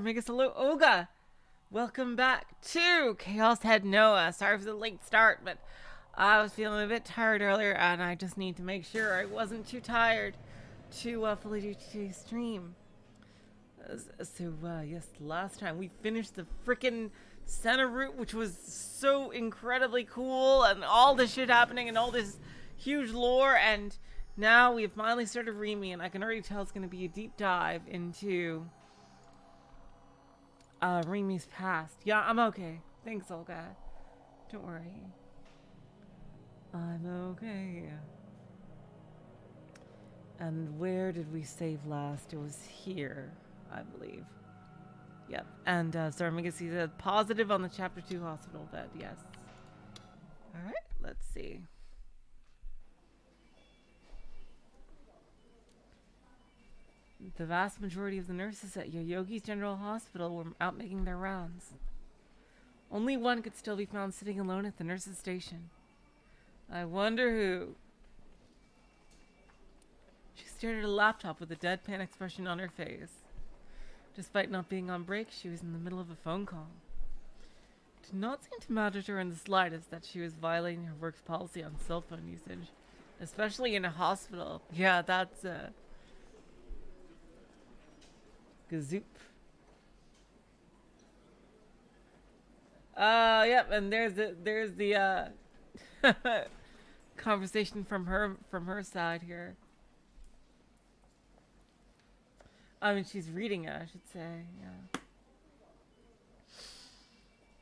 Sarmigas, hello, Olga. Welcome back to Chaos Head NoaH. Sorry for the late start, but I was feeling a bit tired earlier, and I just need to make sure I wasn't too tired to fully do today's stream. Yes, last time we finished the frickin' Sena route, which was so incredibly cool, and all this shit happening, and all this huge lore, and now we have finally started Rimi, and I can already tell it's going to be a deep dive into Rimi's past. Yeah, I'm okay. Thanks, Olga. Don't worry. I'm okay. And where did we save last? It was here, I believe. Yep. And Sarmigas, he said positive on the Chapter 2 hospital bed. Yes. Alright, let's see. The vast majority of the nurses at Yoyogi's General Hospital were out making their rounds. Only one could still be found sitting alone at the nurse's station. I wonder who. She stared at a laptop with a deadpan expression on her face. Despite not being on break, she was in the middle of a phone call. It did not seem to matter to her in the slightest that she was violating her work's policy on cell phone usage, especially in a hospital. Yeah, that's Gazoop. Yep, and there's the conversation from her side here. I mean, she's reading it, I should say. Yeah.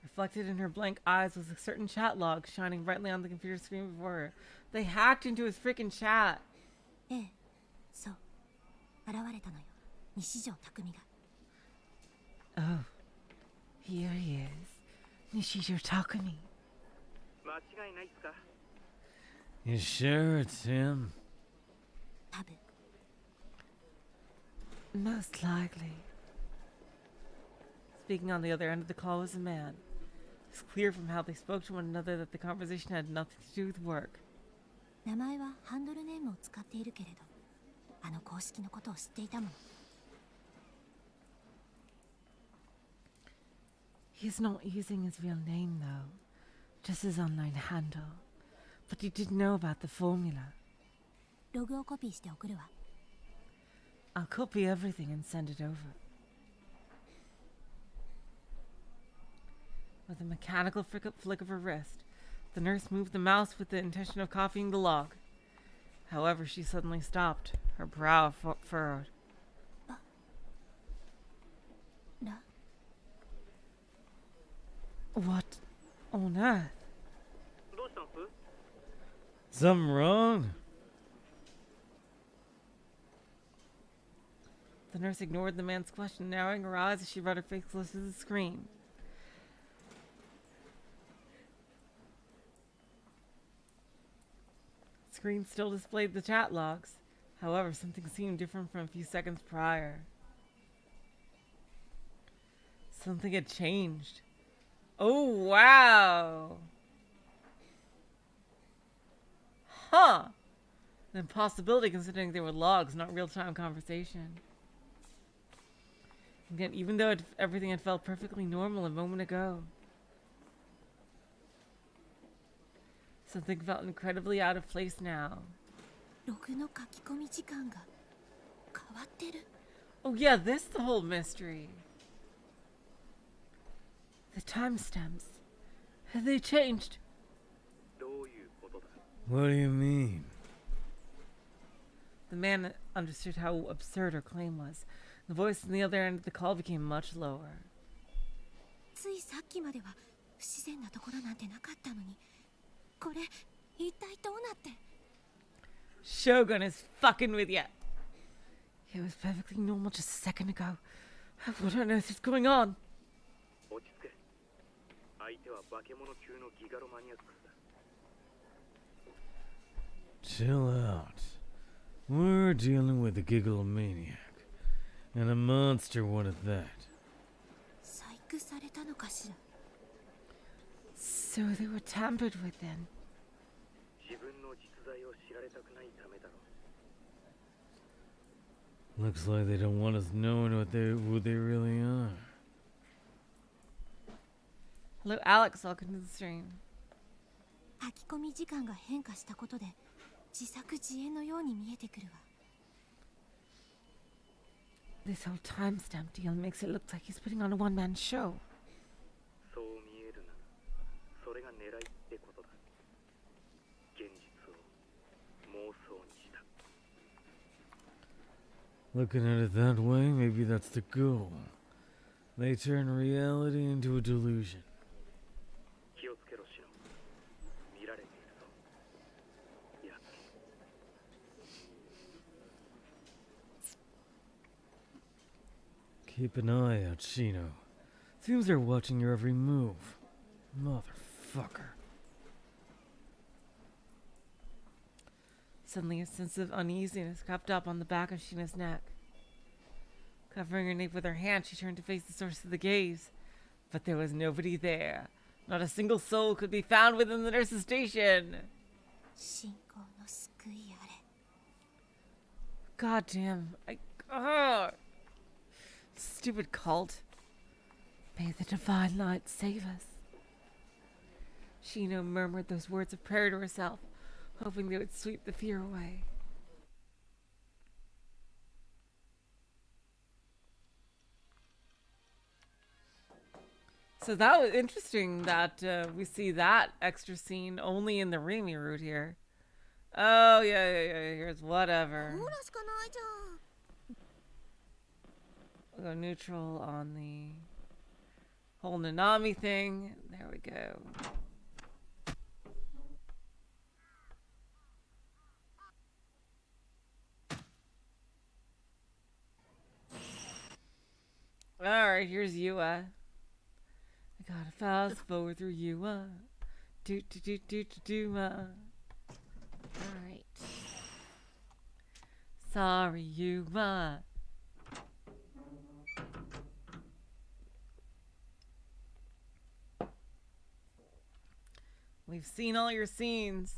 Reflected in her blank eyes was a certain chat log shining brightly on the computer screen before her. They hacked into his freaking chat. So, oh, here he is, Nishijo Takumi. You sure it's him? Most likely. Speaking on the other end of the call was a man. It's clear from how they spoke to one another that the conversation had nothing to do with work. He's not using his real name, though. Just his online handle. But he did know about the formula. I'll copy everything and send it over. With a mechanical flick of her wrist, the nurse moved the mouse with the intention of copying the log. However, she suddenly stopped, her brow furrowed. What on earth? Something wrong? The nurse ignored the man's question, narrowing her eyes as she brought her face close to the screen. The screen still displayed the chat logs. However, something seemed different from a few seconds prior. Something had changed. Oh, wow! Huh! An impossibility considering they were logs, not real-time conversation. Again, even though everything had felt perfectly normal a moment ago. Something felt incredibly out of place now. Oh yeah, this is the whole mystery. The timestamps. Have they changed? What do you mean? The man understood how absurd her claim was. The voice on the other end of the call became much lower. Shogun is fucking with ya. It was perfectly normal just a second ago. What on earth is going on? Chill out. We're dealing with a gigalomaniac. And a monster one at that. So they were tampered with then. Looks like they don't want us knowing who they really are. Hello, Alex. Welcome to the stream. 炊き込み時間が変化したことで自作自演のように見えてくるわ。 This whole timestamp deal makes it look like he's putting on a one-man show. そう見えるな。それが狙いってことだ。現実を妄想にした。 Looking at it that way, maybe that's the goal. They turn reality into a delusion. 気をつけろシノ。見られているぞ。やつに。 Keep an eye out, Shino. Seems they're watching your every move. Motherfucker. Suddenly, a sense of uneasiness crept up on the back of Sheena's neck. Covering her nape with her hand, she turned to face the source of the gaze. But there was nobody there. Not a single soul could be found within the nurse's station. 信仰の救いあれ。 God damn. Stupid cult. May the divine light save us. Shino murmured those words of prayer to herself, hoping they would sweep the fear away. So that was interesting that we see that extra scene only in the Rimi route here. Oh, yeah, here's whatever. ほらしかないじゃん。 We'll go neutral on the whole Nanami thing. There we go. Alright, here's Yua. I gotta fast forward through Yua. Do. Alright. Sorry, Yua. We've seen all your scenes.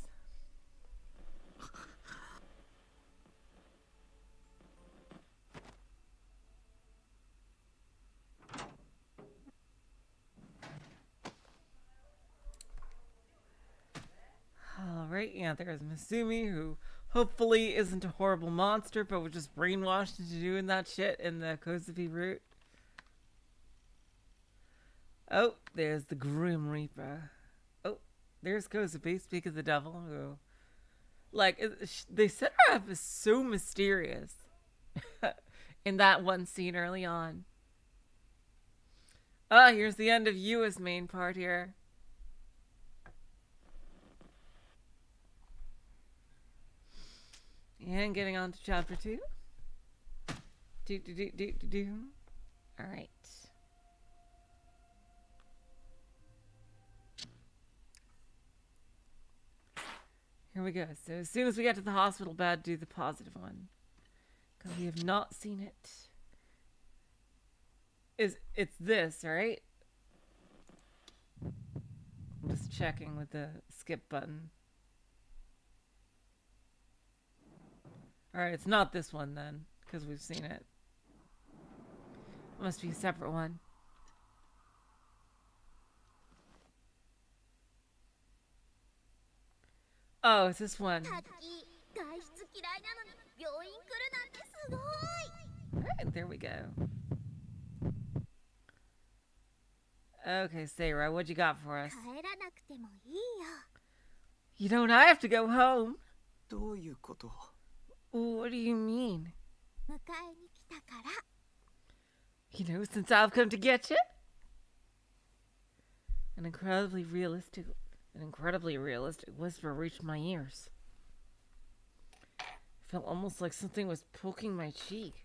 Alright, yeah, there's Masumi, who hopefully isn't a horrible monster, but was just brainwashed into doing that shit in the Kozupi route. Oh, there's the Grim Reaper. Oh, there's Kozupi, speak of the devil, who... Like, they set her up as so mysterious in that one scene early on. Ah, here's the end of Yua's main part here. And getting on to chapter 2. Alright. Here we go. So as soon as we get to the hospital bed, do the positive one. Because we have not seen it. It's this, right? I'm just checking with the skip button. Alright, it's not this one then, because we've seen it. It must be a separate one. Oh, it's this one. Alright, there we go. Okay, Seira, what you got for us? You don't I have to go home. どういうこと? What do you mean? You know, since I've come to get you? An incredibly realistic whisper reached my ears. It felt almost like something was poking my cheek.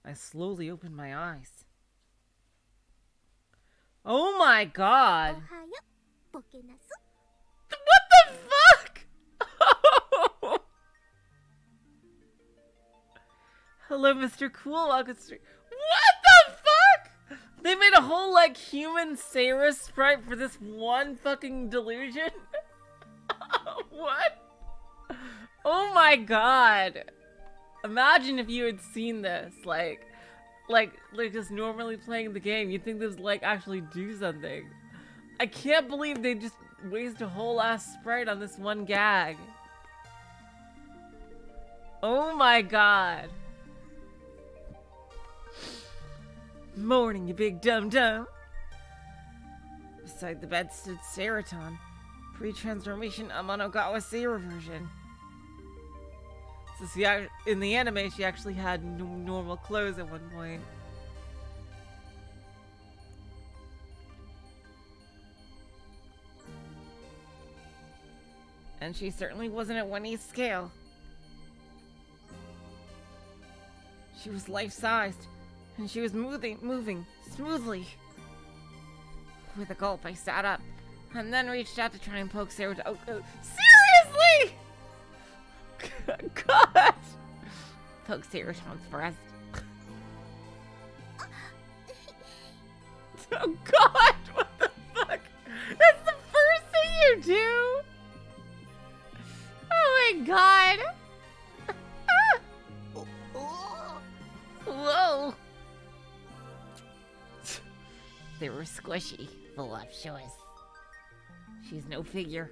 I slowly opened my eyes. Oh my god! What the fuck? Hello, Mr. Cool. Welcome to... What the fuck? They made a whole, like, human Sarah sprite for this one fucking delusion? What? Oh my god. Imagine if you had seen this. Like like just normally playing the game. You'd think this would like actually do something. I can't believe they just waste a whole ass sprite on this one gag. Oh my god. Morning, you big dum-dum. Beside the bed stood Seraton, pre-transformation Amanogawa Seira version. So see, in the anime, she actually had normal clothes at one point. And she certainly wasn't at Winnie's scale. She was life-sized, and she was moving smoothly. With a gulp, I sat up, and then reached out to try and poke Sarah. Oh, seriously! God! Poke Seraton's breast. Oh God! What the fuck? That's the first thing you do? Oh my God! Whoa! They were squishy, voluptuous. She's no figure.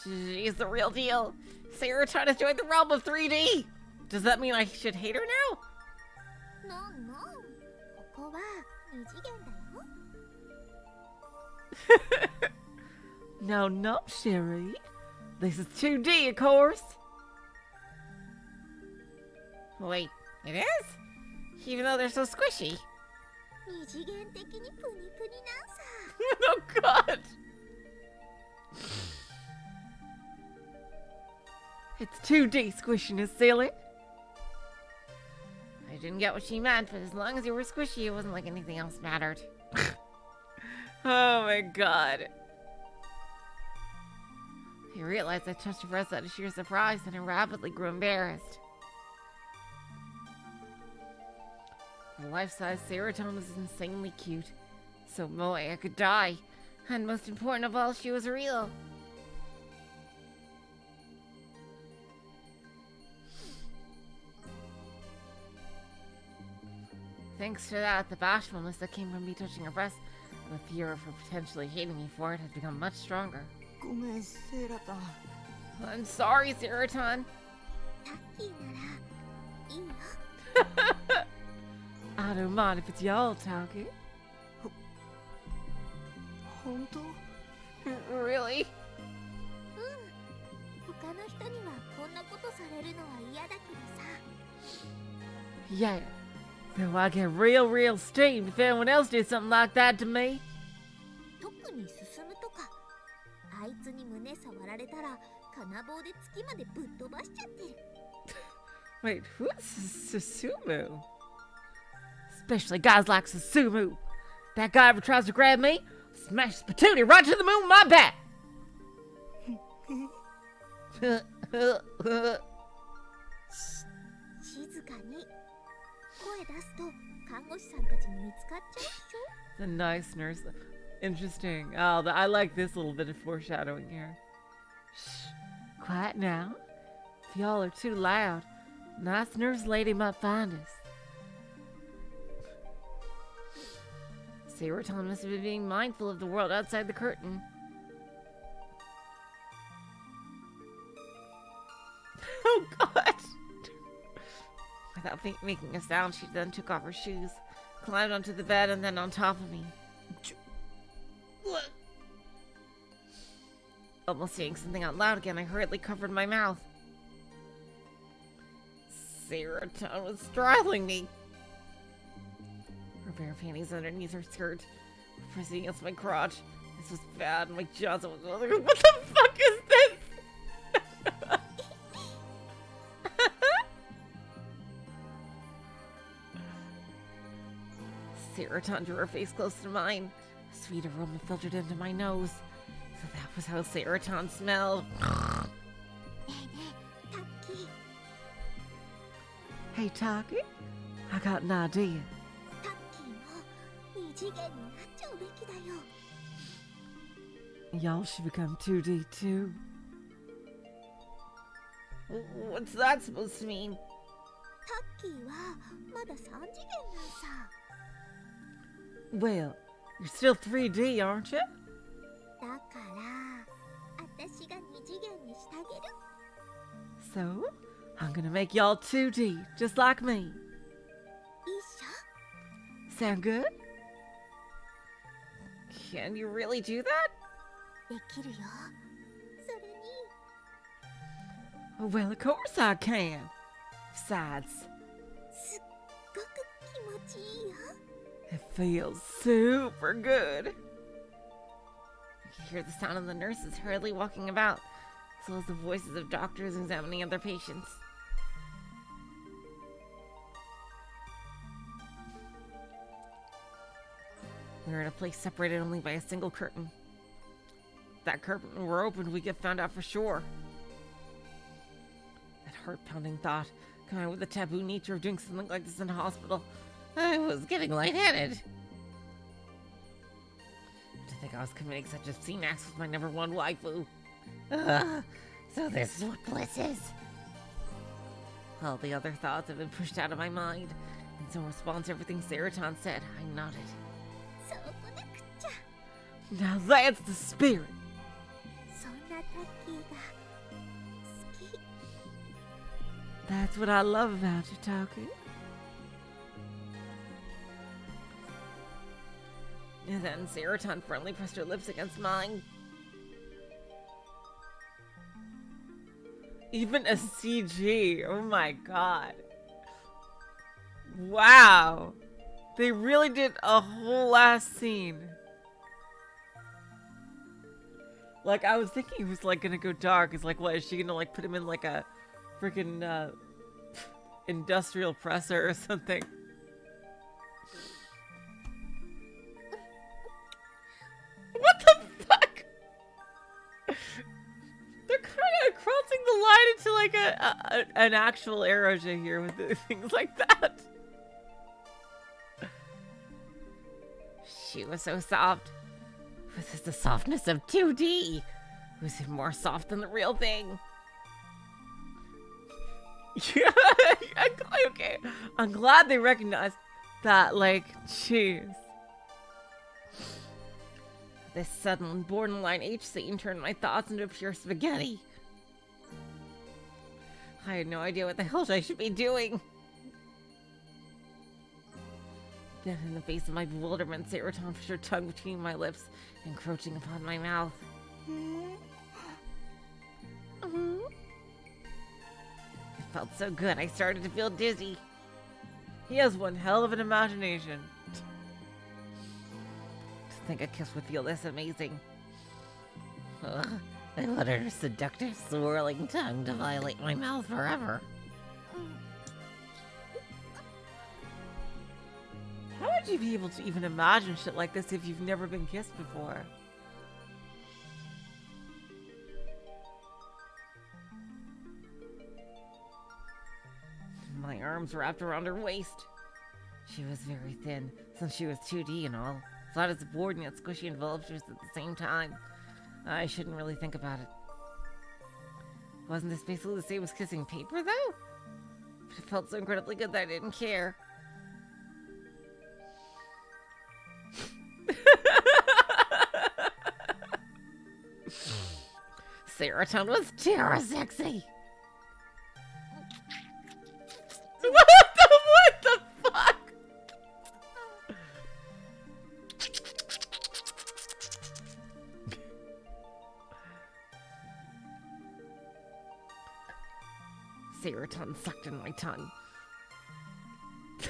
She's the real deal. Seraton has joined the realm of 3D. Does that mean I should hate her now? No, no. ここは二次元だよ。 No, no, Sherry. This is 2D, of course. Wait, it is? Even though they're so squishy. 二次元的にプニプニなんさ。Oh God. It's 2D squishiness, silly. I didn't get what she meant, but as long as you were squishy, it wasn't like anything else mattered. Oh my God. I realized I touched her breast out of sheer surprise, and I rapidly grew embarrassed. The life-size Seraton was insanely cute. So moe I could die. And most important of all, she was real. Thanks to that, the bashfulness that came from me touching her breast and the fear of her potentially hating me for it had become much stronger. ごめん、セラタン。 I'm sorry, Seraton. タッキーならいいよ。 I don't mind if it's y'all talking. 本当？ Really? 他の人にはこんなことされるのは嫌だけどさ。 Yeah. Though I get real steamed if anyone else did something like that to me. 特に進むとか。あいつに胸触られたら金棒で月までぶっ飛ばしちゃってる。 Wait, who's Susumu? Especially guys like Susumu. That guy ever tries to grab me, smash his patootie right to the moon with my bat. 静かに。声出すと看護師さんたちに見つかっちゃうでしょ。 The nice nurse. Interesting. Oh, I like this little bit of foreshadowing here. Shh. Quiet now. If y'all are too loud, nice nurse lady might find us. Seraton must have been being mindful of the world outside the curtain. Oh God! Without making a sound, she then took off her shoes, climbed onto the bed, and then on top of me. Almost saying something out loud again, I hurriedly covered my mouth. Seraton was straddling me. Her bare panties underneath her skirt, pressing against my crotch. This was bad. My jaws was like, what the fuck is this? Seraton drew her face close to mine. A sweet aroma filtered into my nose. So that was how Seraton smelled. ねえねえ、タッキー。 Hey, Taki, I got an idea. タッキーも二次元になっちゃうべきだよ。 Y'all should become 2D too. What's that supposed to mean? タッキーはまだ3次元なんさ。 Well, you're still 3D, aren't you? だから私が2次元にしてあげる。 So, I'm gonna make y'all 2D, just like me. いいっしょ。 Sound good? Can you really do that? できるよ。それに Well, of course I can. Besides, すっごく気持ちいいよ。 it feels super good. You can hear the sound of the nurses hurriedly walking about, as well as the voices of doctors examining other patients. We were in a place separated only by a single curtain. If that curtain were opened, we'd get found out for sure. That heart-pounding thought, combined with the taboo nature of doing something like this in a hospital, I was getting lightheaded. To think I was committing such obscene acts with my number one waifu. So this is what bliss is. All the other thoughts have been pushed out of my mind, and so in response to everything Serotan said, I nodded. そうこなくっちゃ。 Now that's the spirit. そんなタッキーが好き。 That's what I love about you, Taki. And then Serotan friendly pressed her lips against mine. Even a CG. Oh my god. Wow. They really did a whole last scene. Like, I was thinking he was like gonna go dark. It's like, what, is she gonna like put him in like a freaking industrial presser or something? What the fuck? They're kind of crossing the line into like an actual eroge here with things like that. She was so soft. This is the softness of 2D. Was it more soft than the real thing? Yeah, okay. I'm glad they recognized that, like, jeez. This sudden borderline H scene turned my thoughts into pure spaghetti. I had no idea what the hell I should be doing. Then, in the face of my bewilderment, Serotan pushed her tongue between my lips, encroaching upon my mouth. It felt so good, I started to feel dizzy. He has one hell of an imagination. To think a kiss would feel this amazing. Ugh, I wanted her seductive, swirling tongue to violate my mouth forever. How would you be able to even imagine shit like this if you've never been kissed before? My arms wrapped around her waist. She was very thin, since she was 2D and all. Flat as a board and yet squishy and voluptuous at the same time. I shouldn't really think about it. Wasn't this basically the same as kissing paper, though? But it felt so incredibly good that I didn't care. Serotan was terror sexy. What the fuck? Serotan sucked in my tongue. This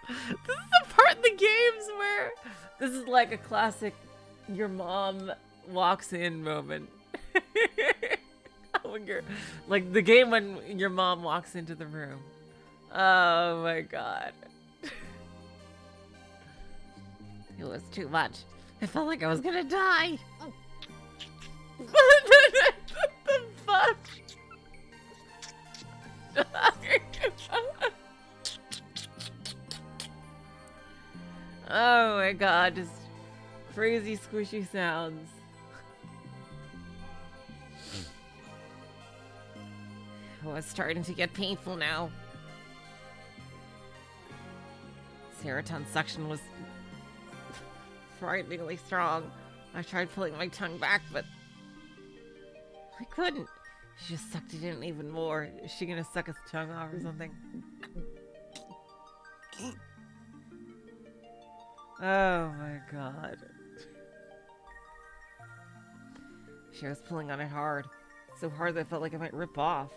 is the part in the games where this is like a classic your mom walks in moment. When you're, like the game when your mom walks into the room. Oh my god. It was too much. I felt like I was gonna die. What the fuck? Oh my god, just crazy squishy sounds. It was starting to get painful now. Seroton's suction was frighteningly strong. I tried pulling my tongue back, but I couldn't. She just sucked it in even more. Is she gonna suck his tongue off or something? Oh my god. She was pulling on it hard. So hard that I felt like it might rip off.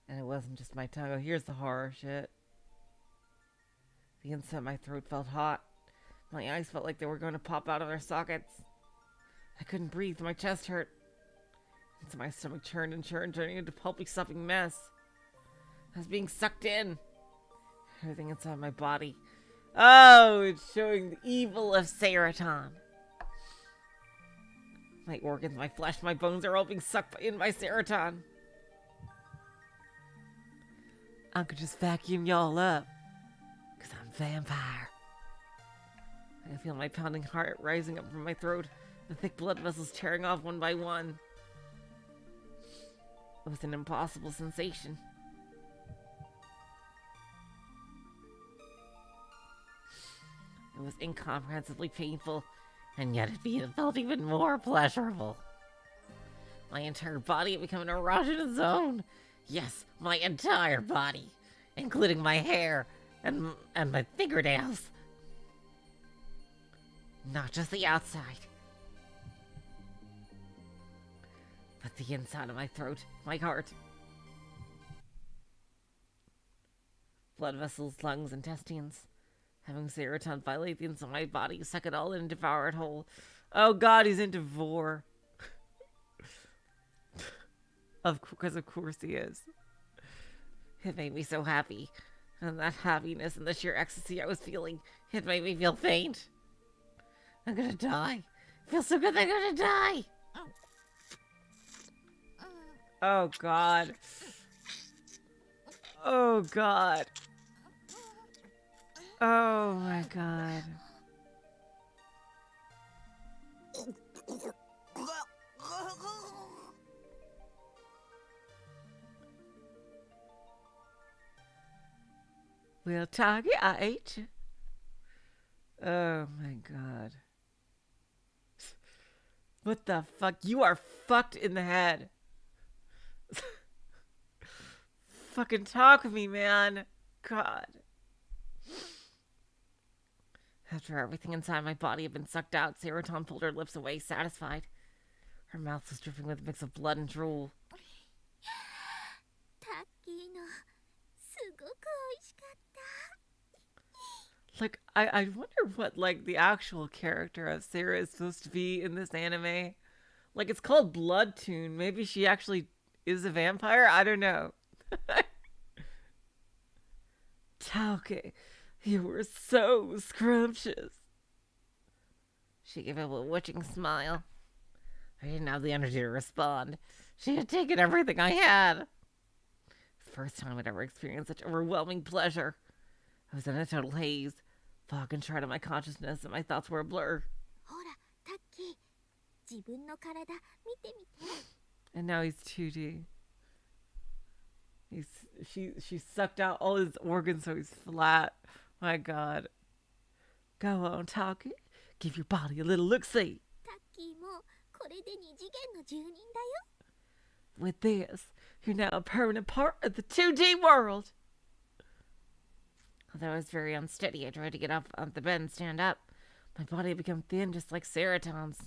And it wasn't just my tongue. Oh, here's the horror shit. The inside of my throat felt hot. My eyes felt like they were going to pop out of their sockets. I couldn't breathe. My chest hurt. And so my stomach churned and churned, turning into a pulpy, supping mess. I was being sucked in. Everything inside my body. Oh, it's showing the evil of Seroton. My organs, my flesh, my bones are all being sucked in by Seroton. I could just vacuum y'all up. Because I'm vampire. I can feel my pounding heart rising up from my throat. The thick blood vessels tearing off one by one. It was an impossible sensation. It was incomprehensibly painful, and yet it felt even more pleasurable. My entire body had become an erogenous zone. Yes, my entire body, including my hair and my fingernails. Not just the outside, but the inside of my throat, my heart. Blood vessels, lungs, intestines. Having Seroton violate the inside of my body, suck it all in and devour it whole. Oh god, he's into vor. Because of course he is. It made me so happy. And that happiness and the sheer ecstasy I was feeling, it made me feel faint. I'm gonna die. It feels so good that I'm gonna die. Oh god. Oh god. Oh my god. Well, Target, I ate you. Oh my god. What the fuck? You are fucked in the head. Fucking talk with me, man. God. After everything inside my body had been sucked out, Seroton pulled her lips away, satisfied. Her mouth was dripping with a mix of blood and drool. Like, I wonder what, like, the actual character of Sarah is supposed to be in this anime. Like, it's called Blood Tune. Maybe she actually is a vampire? I don't know. Tauke, you were so scrumptious. She gave a bewitching smile. I didn't have the energy to respond. She had taken everything I had. The first time I'd ever experienced such overwhelming pleasure. I was in a total haze. Fog enshrouded my consciousness and my thoughts were a blur. And now he's 2D. She sucked out all his organs so he's flat. My god. Go on, Taki. Give your body a little look-see. With this, you're now a permanent part of the 2D world. Although I was very unsteady, I tried to get up on the bed and stand up. My body had become thin, just like Seroton's.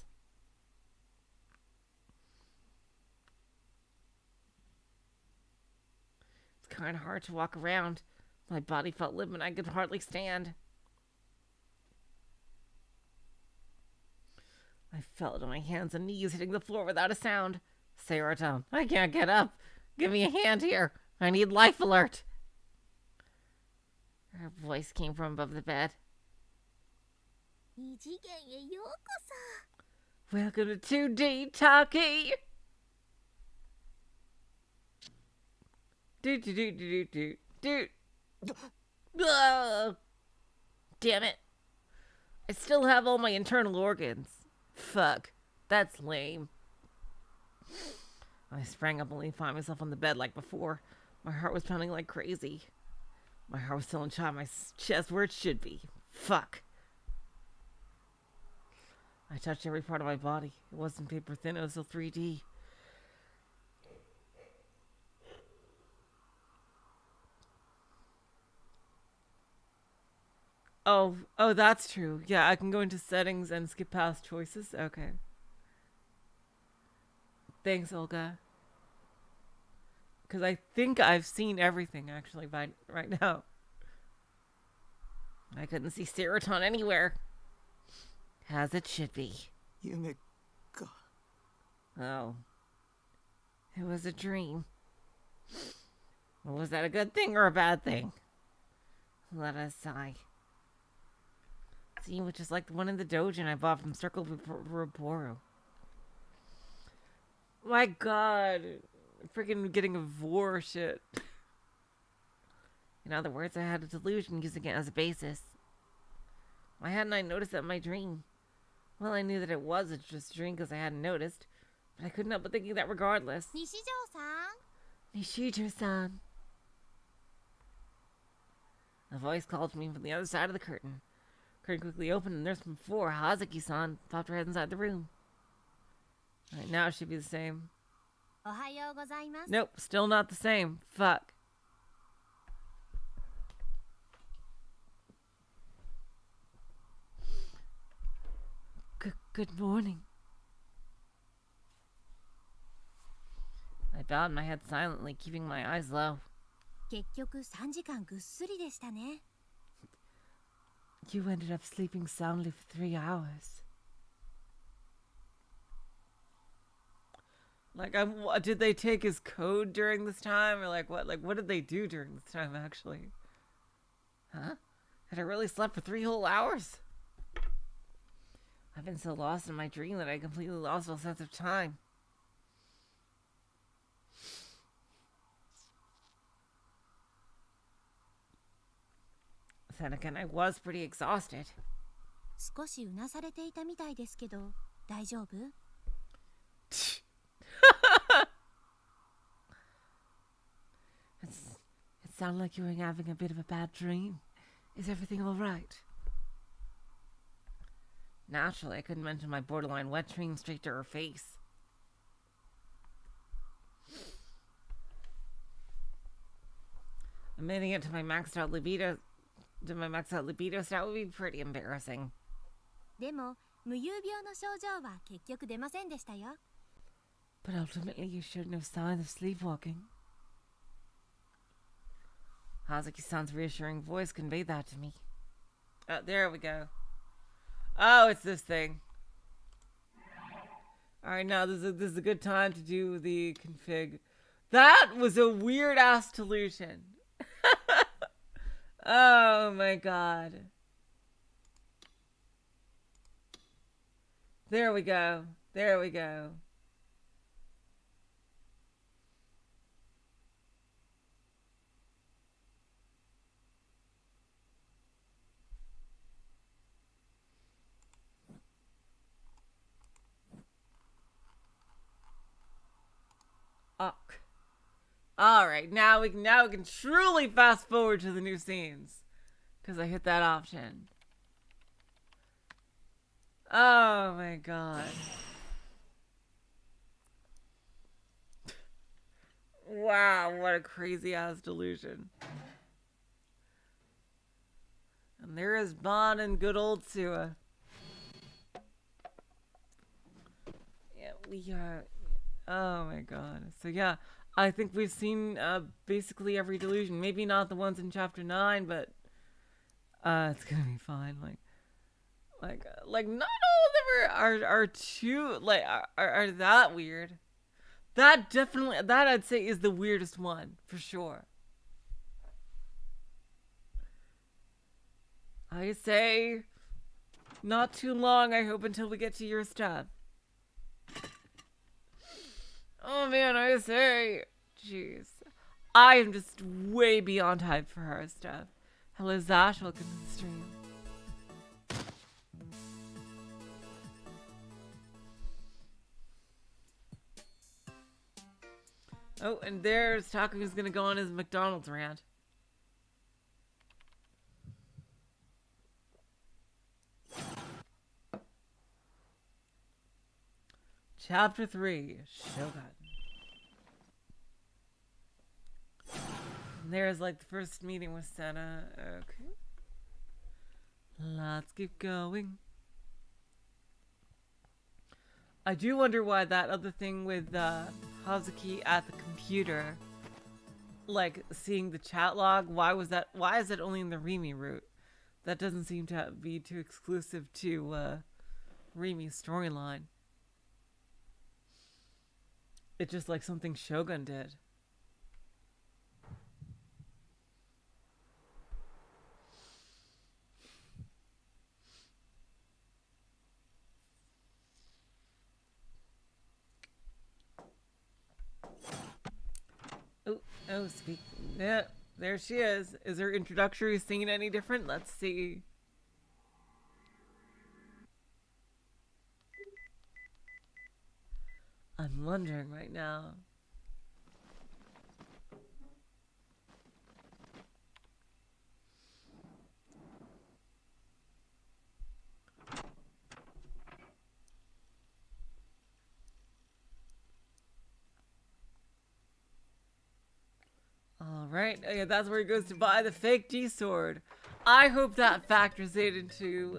It's kind of hard to walk around. My body felt limp and I could hardly stand. I fell to my hands and knees, hitting the floor without a sound. Seroton, I can't get up. Give me a hand here. I need life alert. Her voice came from above the bed. Welcome to 2D, Taki. Do. Damn it. I still have all my internal organs. Fuck. That's lame. I sprang up only to find myself on the bed like before. My heart was pounding like crazy. My heart was still inside my chest where it should be. Fuck. I touched every part of my body. It wasn't paper thin, it was still 3D. Oh, that's true. Yeah, I can go into settings and skip past choices. Okay. Thanks, Olga. Because I think I've seen everything, actually, right now. I couldn't see serotonin anywhere. As it should be. 夢か Oh. It was a dream. Well, was that a good thing or a bad thing? Let us sigh. See, which is like the one in the doujin I bought from Circle Raboro. My god. Freaking getting a vor shit. In other words, I had a delusion using it as a basis. Why hadn't I noticed that in my dream? Well, I knew that it was just a dream because I hadn't noticed. But I couldn't help but thinking that regardless. 西条さん Nishijo-san. A voice called to me from the other side of the curtain. Curtain quickly opened and there's from before, Hazuki-san popped her head inside the room. Alright, now it should be the same. おはようございます Nope, still not the same. Fuck. Good morning. I bowed my head silently, keeping my eyes low. 結局3時間ぐっすりでしたね You ended up sleeping soundly for 3 hours. Like, did they take his code during this time? Or like, what did they do during this time, actually? Huh? Had I really slept for 3 whole hours? I've been so lost in my dream that I completely lost all sense of time. Then again, I was pretty exhausted. 少しうなされていたみたいですけど大丈夫 It sounded like you were having a bit of a bad dream. Is everything all right? Naturally, I couldn't mention my borderline wet dream straight to her face. Admitting it to my maxed out libido stat would be pretty embarrassing. でも無遊病の症状は結局出ませんでしたよ But ultimately, you showed no signs of sleepwalking. Hazuki-san's reassuring voice conveyed that to me. Oh, there we go. Oh, it's this thing. Alright, now this is a good time to do the config. That was a weird-ass delusion. Oh my god. There we go. There we go. Alright, now we can truly fast forward to the new scenes. Because I hit that option. Oh my god. Wow, what a crazy ass delusion. And there is Bon and good old Sua. Yeah, we are. Oh my god. So yeah, I think we've seen basically every delusion. Maybe not the ones in chapter 9, but it's gonna be fine. Like not all of them are too are that weird. That I'd say is the weirdest one for sure. I say not too long, I hope, until we get to your stuff. Oh man, I say, jeez. I am just way beyond hyped for her stuff. Hello Zash, welcome to the stream. Oh, and there's Taku who's gonna go on his McDonald's rant. Chapter 3, Shogun. And there's like the first meeting with Sena. Okay. Let's keep going. I do wonder why that other thing with Hazuki at the computer, like seeing the chat log, why is it only in the Rimi route? That doesn't seem to be too exclusive to Rimi's storyline. It's just like something Shogun did. Oh, speak. Yeah, there she is. Is her introductory scene any different? Let's see. I'm wondering right now. Alright, yeah, that's where he goes to buy the fake G-sword. I hope that factors it into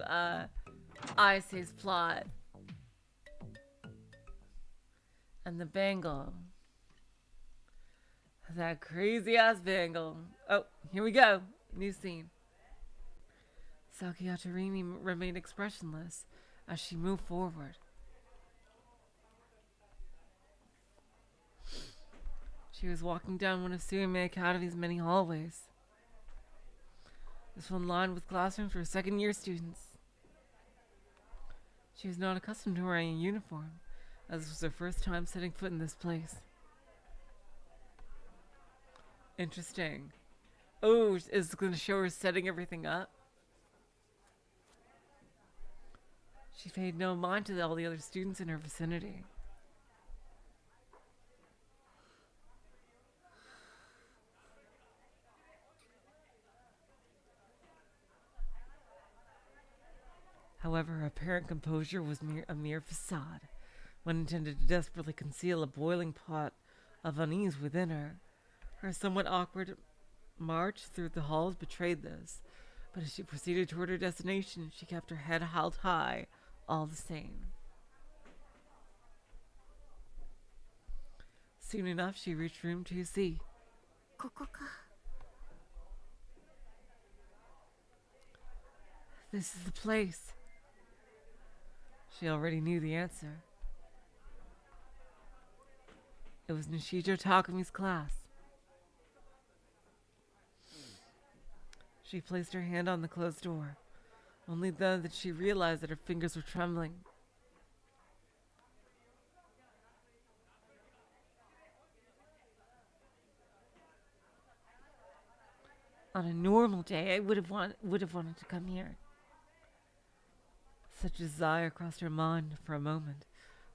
Aisei's plot. And the bangle. That crazy ass bangle. Oh, here we go. New scene. Sakiya Rimi remained expressionless as she moved forward. She was walking down one of Suime Academy's many hallways. This one lined with classrooms for second-year students. She was not accustomed to wearing a uniform, as this was her first time setting foot in this place. Interesting. Oh, is it going to show her setting everything up? She paid no mind to all the other students in her vicinity. However, her apparent composure was a mere facade, one intended to desperately conceal a boiling pot of unease within her. Her somewhat awkward march through the halls betrayed this, but as she proceeded toward her destination, she kept her head held high, all the same. Soon enough, she reached room 2C. ここか。 This is the place. She already knew the answer. It was Nishijo Takumi's class. She placed her hand on the closed door. Only then did she realize that her fingers were trembling. On a normal day, I would have wanted to come here. Such desire crossed her mind for a moment,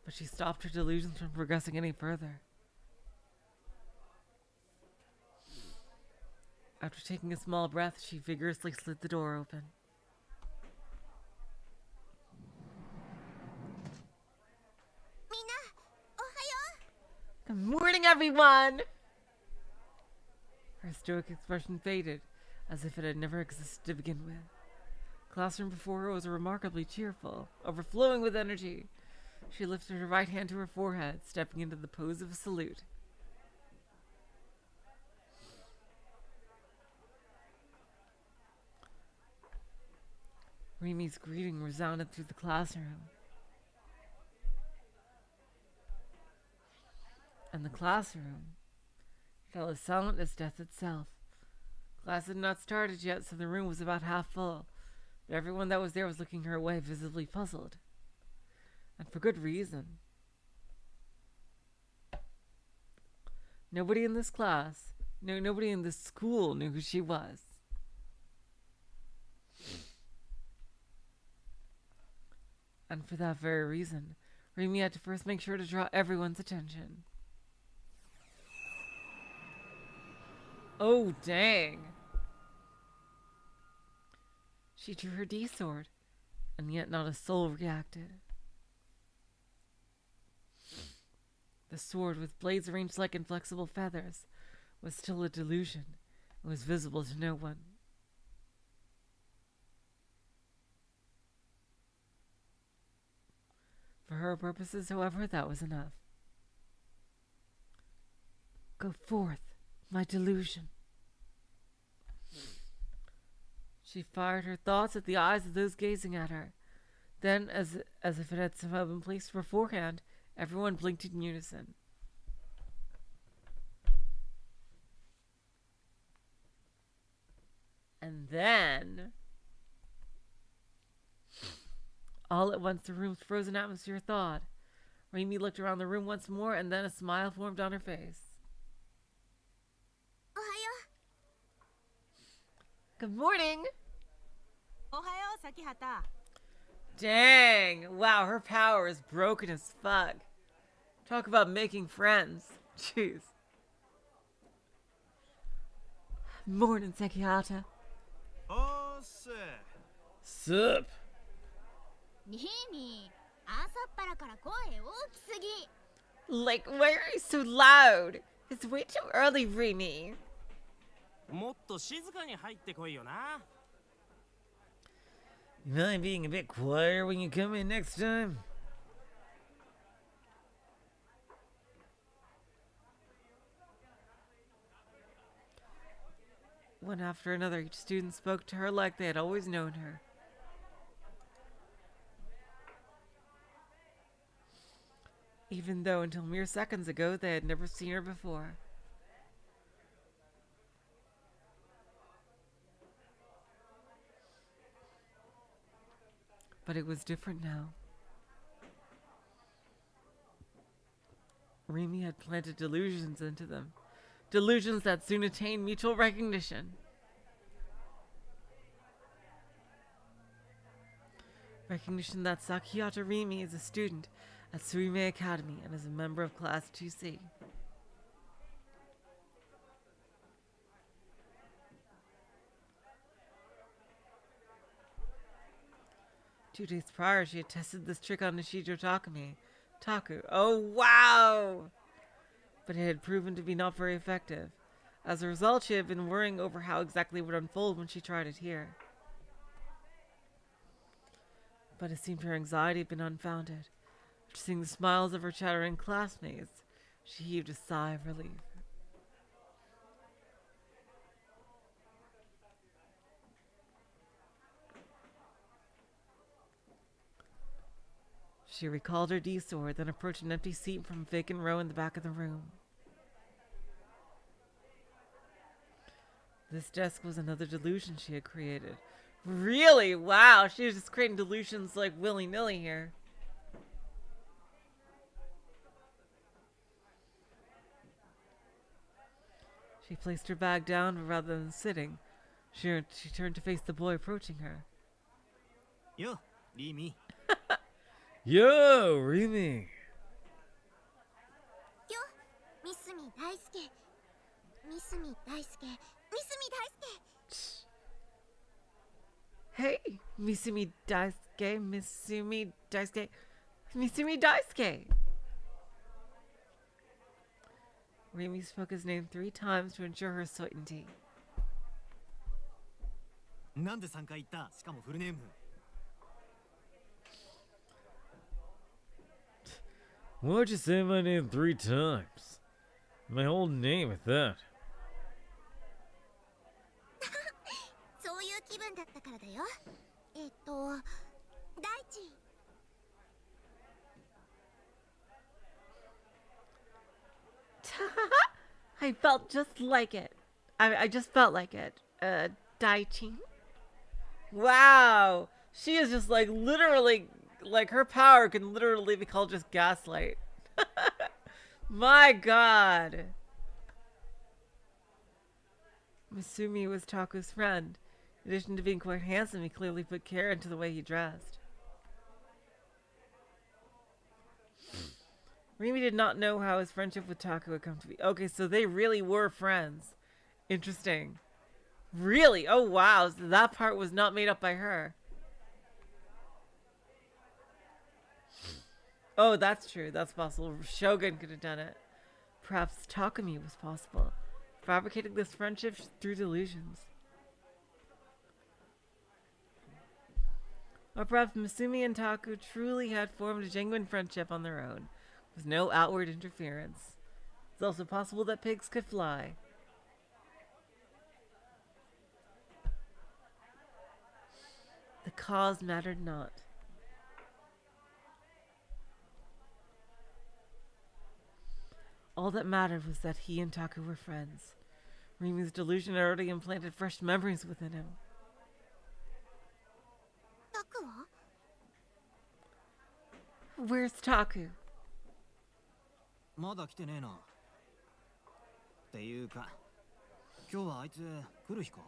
but she stopped her delusions from progressing any further. After taking a small breath, she vigorously slid the door open. Good morning, everyone! Her stoic expression faded, as if it had never existed to begin with. The classroom before her was remarkably cheerful, overflowing with energy. She lifted her right hand to her forehead, stepping into the pose of a salute. Rimi's greeting resounded through the classroom. And the classroom fell as silent as death itself. Class had not started yet, so the room was about half full, but everyone that was there was looking her way, visibly puzzled. And for good reason. Nobody in this class, nobody in this school knew who she was. And for that very reason, Rimi had to first make sure to draw everyone's attention. Oh, dang. She drew her D-sword, and yet not a soul reacted. The sword, with blades arranged like inflexible feathers, was still a delusion and was visible to no one. For her purposes, however, that was enough. Go forth, my delusion. She fired her thoughts at the eyes of those gazing at her. Then, as if it had somehow been placed beforehand, everyone blinked in unison. And then, all at once, the room's frozen atmosphere thawed. Rimi looked around the room once more, and then a smile formed on her face. Ohayo. Good morning! Ohayo, Sakihata. Dang! Wow, her power is broken as fuck. Talk about making friends. Jeez. Morning, Sekihata.おっす Sup? リーミー、朝っぱらから声大きすぎ。 Like, why are you so loud? It's way too early, Rimi. もっと静かに入ってこいよな。 You mind being a bit quieter when you come in next time? One after another, each student spoke to her like they had always known her. Even though until mere seconds ago they had never seen her before. But it was different now. Rimi had planted delusions into them. Delusions that soon attained mutual recognition. Recognition that Sakihata Rimi is a student at Suime Academy and is a member of Class 2C. Two days prior, she had tested this trick on Nishijo Taku. Oh, wow! But it had proven to be not very effective. As a result, she had been worrying over how exactly it would unfold when she tried it here. But it seemed her anxiety had been unfounded. After seeing the smiles of her chattering classmates, she heaved a sigh of relief. She recalled her D-sword, then approached an empty seat from a vacant row in the back of the room. This desk was another delusion she had created. Really? Wow, she was just creating delusions like willy-nilly here. She placed her bag down, but rather than sitting, she turned to face the boy approaching her.よ、リーミ Yo, Rimi. よ、ミスミ大輔。ミスミ大輔。ミスミ大輔。 Hey, Misumi Daisuke, Misumi Daisuke, Misumi Daisuke. Rimi spoke his name 3 times to ensure her certainty. なんで3回言ったしかもフルネーム Why'd you say my name 3 times? My whole name at that. そういう気分だったからだよ。大地。 I felt just like it. I just felt like it. Daichi. Wow. She is just like literally, like her power can literally be called just gaslight. My god. Misumi was Taku's friend. In addition to being quite handsome, he clearly put care into the way he dressed. Rimi did not know how his friendship with Taku had come to be. Okay, so they really were friends. Interesting. Really? Oh, wow. So that part was not made up by her. Oh, that's true. That's possible. Shogun could have done it. Perhaps Takumi was possible, fabricating this friendship through delusions. Or perhaps Masumi and Taku truly had formed a genuine friendship on their own, with no outward interference. It's also possible that pigs could fly. The cause mattered not. All that mattered was that he and Taku were friends. Rimi's delusion had already implanted fresh memories within him. タクは Where's Taku? まだ来てねえな。っていうか、今日はあいつ来る日か？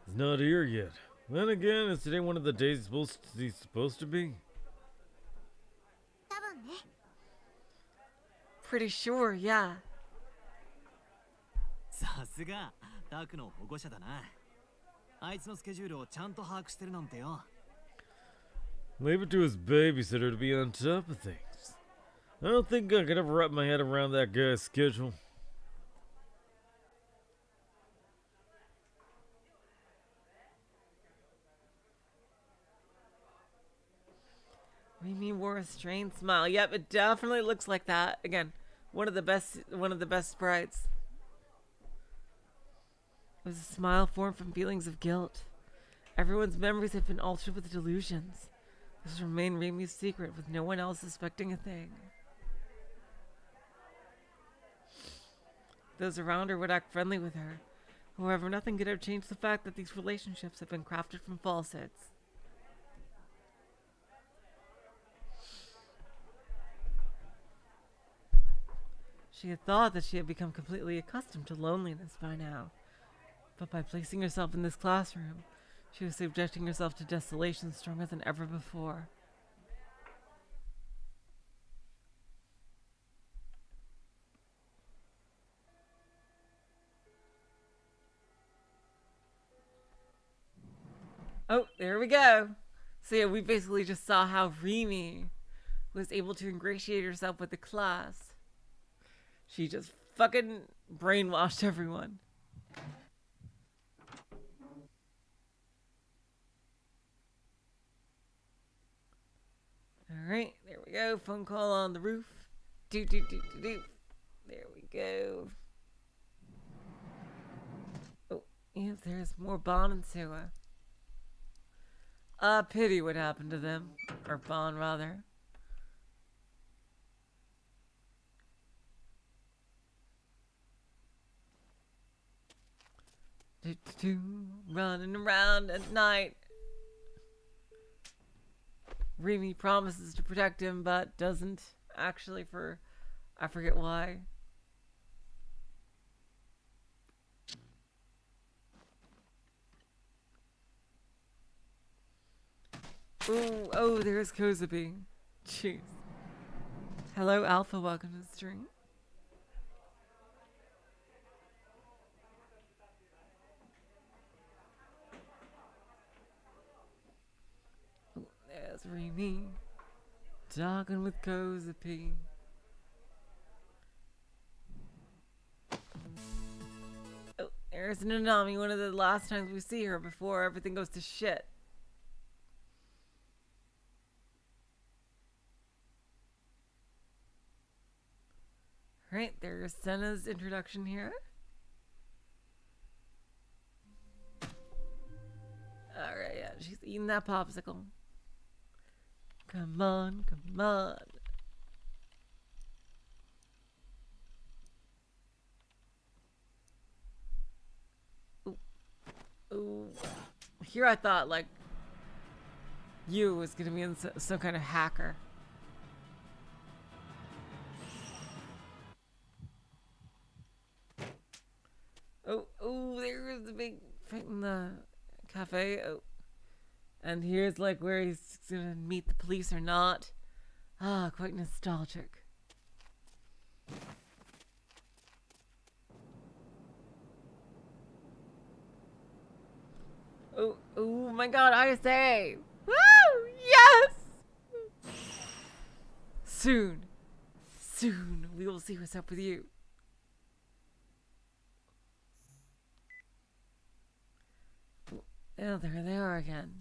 He's not here yet. Then again, is today one of the days he's supposed to be? 多分ね。 Pretty sure, yeah. さすがタクの保護者だな。あいつのスケジュールをちゃんと把握してるなんてよ。 Leave it to his babysitter to be on top of things. I don't think I could ever wrap my head around that guy's schedule. Rimi wore a strained smile. Yep, it definitely looks like that. Again, one of the best sprites. It was a smile formed from feelings of guilt. Everyone's memories have been altered with delusions. This remained Rimi's secret, with no one else suspecting a thing. Those around her would act friendly with her. However, nothing could have changed the fact that these relationships have been crafted from falsehoods. She had thought that she had become completely accustomed to loneliness by now. But by placing herself in this classroom, she was subjecting herself to desolation stronger than ever before. Oh, there we go. So yeah, we basically just saw how Rimi was able to ingratiate herself with the class. She just fucking brainwashed everyone. Alright, there we go. Phone call on the roof. There we go. Oh, yeah, there's more Bon and Sua. Pity what happened to them. Or Bon, rather. Running around at night. Rimi promises to protect him, but doesn't actually for I forget why. Ooh, oh, there's Kozabi. Jeez. Hello, Alpha. Welcome to the stream. There's Rimi talking with Kozabi. Oh, there's Nanami, one of the last times we see her before everything goes to shit. Right, there's Sena's introduction here. Alright, yeah, she's eating that popsicle. Come on, come on. Ooh. Ooh. Here I thought, like, you was gonna be in some kind of hacker. Oh, there's the big fight in the cafe. Oh. And here's like where he's gonna meet the police or not. Ah, quite nostalgic. my god, ISA! Woo! Yes! Soon, we will see what's up with you. Oh, there they are again.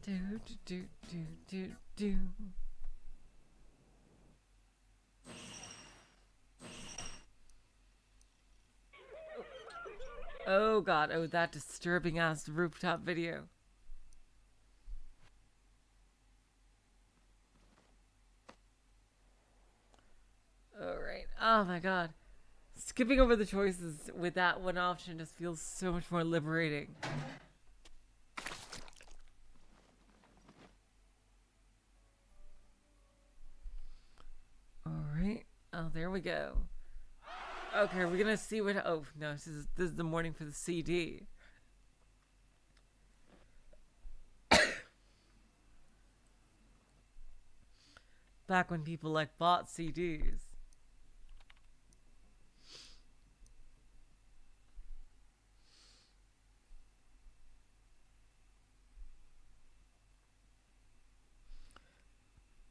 Do, do, do, do, do. Oh god, oh that disturbing ass rooftop video. Alright, oh my god. Skipping over the choices with that one option just feels so much more liberating. Alright, oh there we go. Okay, we're gonna see what. Oh no, this is the morning for the CD. Back when people like bought CDs.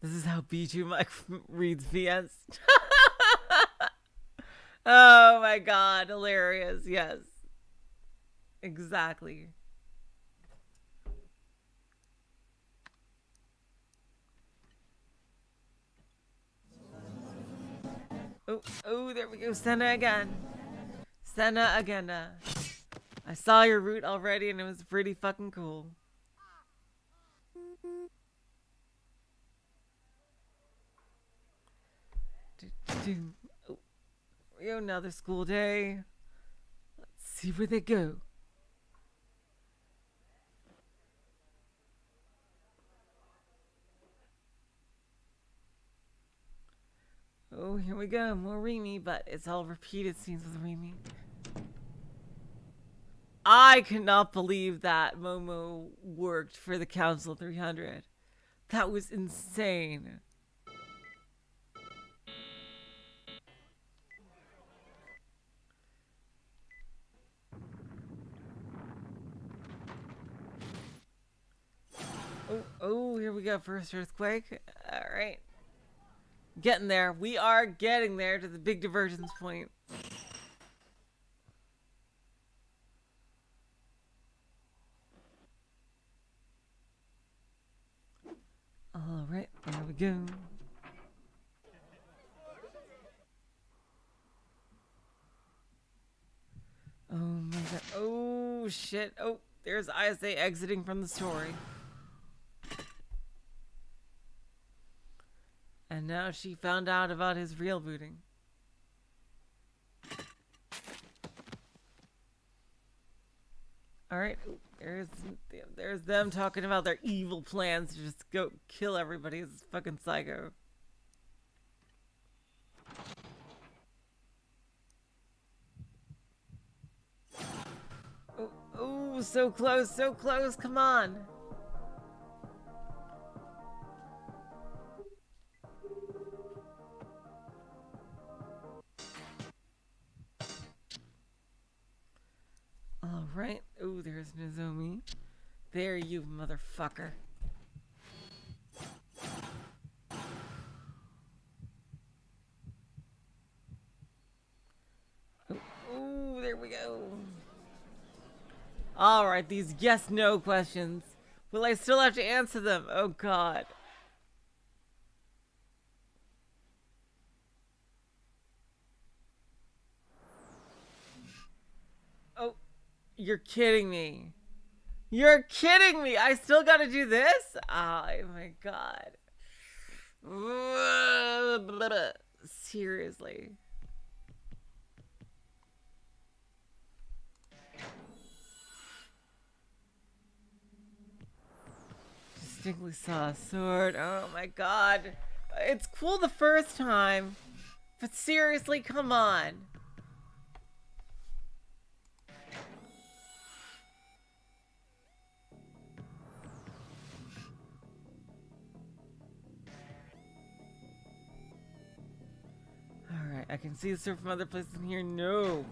This is how B2 Mike reads VS. Oh my god, hilarious. Yes. Exactly. Oh, there we go. Sena again. Sena again. I saw your route already and it was pretty fucking cool. Oh, another school day. Let's see where they go. Oh, here we go. More Rimi, but it's all repeated scenes with Rimi. I cannot believe that Momo worked for the Council 300. That was insane. Oh, here we go. First earthquake. All right. Getting there. We are getting there to the big divergence point. All right. There we go. Oh my god. Oh shit. Oh, there's ISA exiting from the story. And now she found out about his real booting. Alright, there's them talking about their evil plans to just go kill everybody. It's fucking psycho. Oh, so close, come on. Alright. Oh, there's Nozomi. There, you motherfucker. Oh, there we go. Alright, these yes-no questions. Will I still have to answer them? Oh, God. Oh, you're kidding me. You're kidding me. I still gotta do this? Oh, my God. Seriously. Distinctly saw a sword. Oh my god. It's cool the first time, but seriously, come on. Alright, can see the sword from other places in here. No.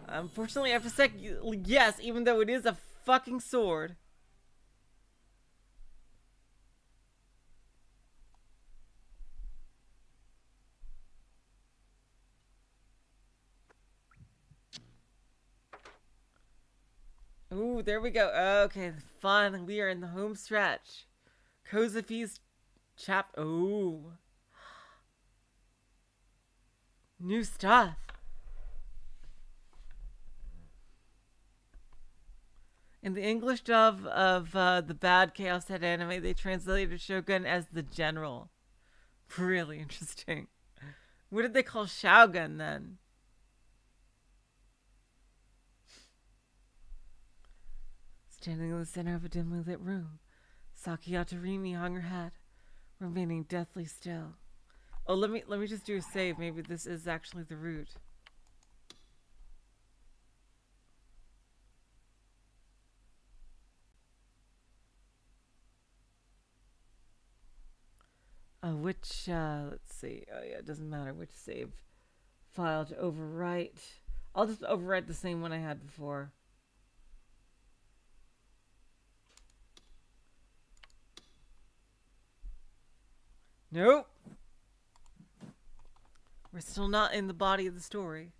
Unfortunately, I have to say yes, even though it is a fucking sword. Ooh, there we go. Okay, finally, we are in the home stretch. Kozafi's Ooh. New stuff. In the English dub of the bad Chaos Head anime, they translated Shogun as the General. Really interesting. What did they call Shogun then? Standing in the center of a dimly lit room, Sakiyata Rimi hung her head, remaining deathly still. Oh, let me just do a save. Maybe this is actually the route. Let's see. Oh yeah, it doesn't matter which save file to overwrite. I'll just overwrite the same one I had before. Nope. We're still not in the body of the story.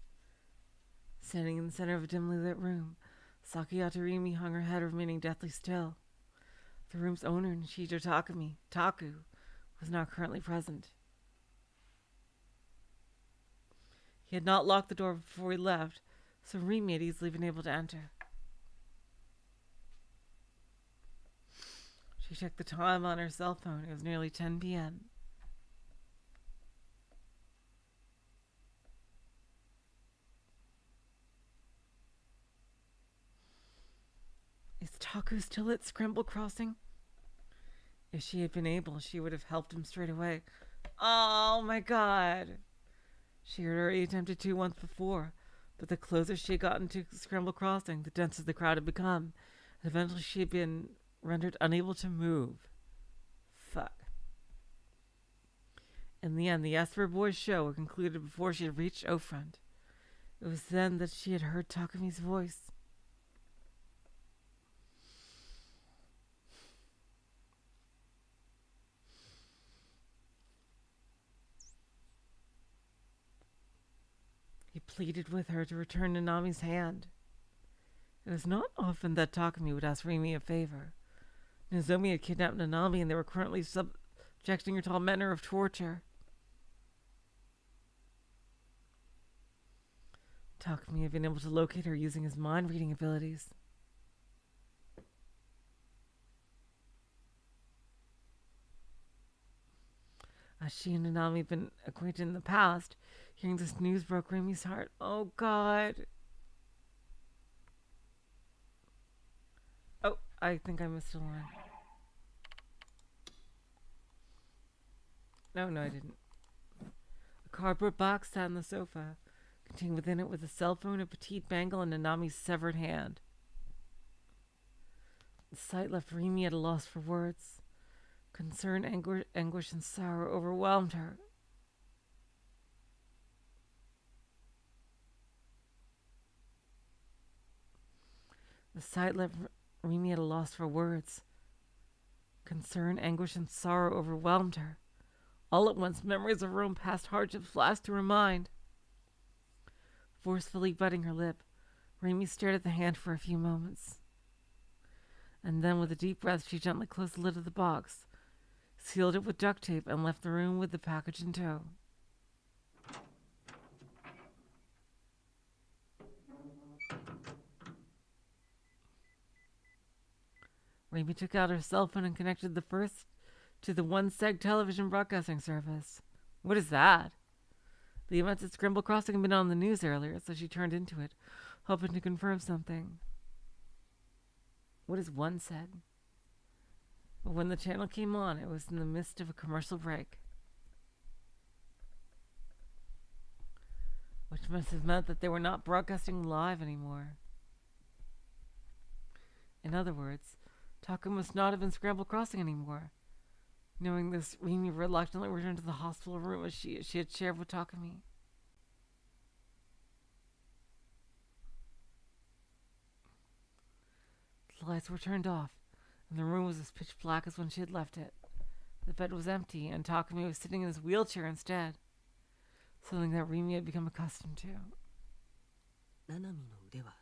Standing in the center of a dimly lit room, Sakiyata Rimi hung her head, remaining deathly still. The room's owner, Nishijo Taku, was not currently present. He had not locked the door before he left, so Rimi had easily been able to enter. She checked the time on her cell phone. It was nearly 10 p.m. Is Taku still at Scramble Crossing? If she had been able, she would have helped him straight away. Oh my god. She had already attempted to once before, but the closer she had gotten to Scramble Crossing, the denser the crowd had become, and eventually she had been rendered unable to move. Fuck. In the end, the Esper Boys show were concluded before she had reached Ofront. It was then that she had heard Takumi's voice. He pleaded with her to return Nanami's hand. It was not often that Takumi would ask Rimi a favor. Nozomi had kidnapped Nanami, and they were currently subjecting her to all manner of torture. Takumi had been able to locate her using his mind-reading abilities. As she and Nanami had been acquainted in the past, hearing this news broke Rimi's heart. Oh, God. Oh, I think I missed a line. No, I didn't. A cardboard box sat on the sofa, contained within it was a cell phone, a petite bangle, and Nanami's severed hand. The sight left Rimi at a loss for words. Concern, anguish, and sorrow overwhelmed her. The sight left Rimi at a loss for words. Concern, anguish, and sorrow overwhelmed her. All at once, memories of her own past hardships flashed through her mind. Forcefully biting her lip, Rimi stared at the hand for a few moments. And then, with a deep breath, she gently closed the lid of the box, sealed it with duct tape, and left the room with the package in tow. Rimi took out her cell phone and connected the first to the one seg television broadcasting service. What is that? The events at Scramble Crossing had been on the news earlier, so she turned into it, hoping to confirm something. What is one seg? But when the channel came on, it was in the midst of a commercial break, which must have meant that they were not broadcasting live anymore. In other words, Taku must not have been scrambled crossing anymore. Knowing this, Rimi reluctantly returned to the hospital room as she had shared with Takumi. The lights were turned off, and the room was as pitch black as when she had left it. The bed was empty, and Takumi was sitting in his wheelchair instead, something that Rimi had become accustomed to. ナナミの腕は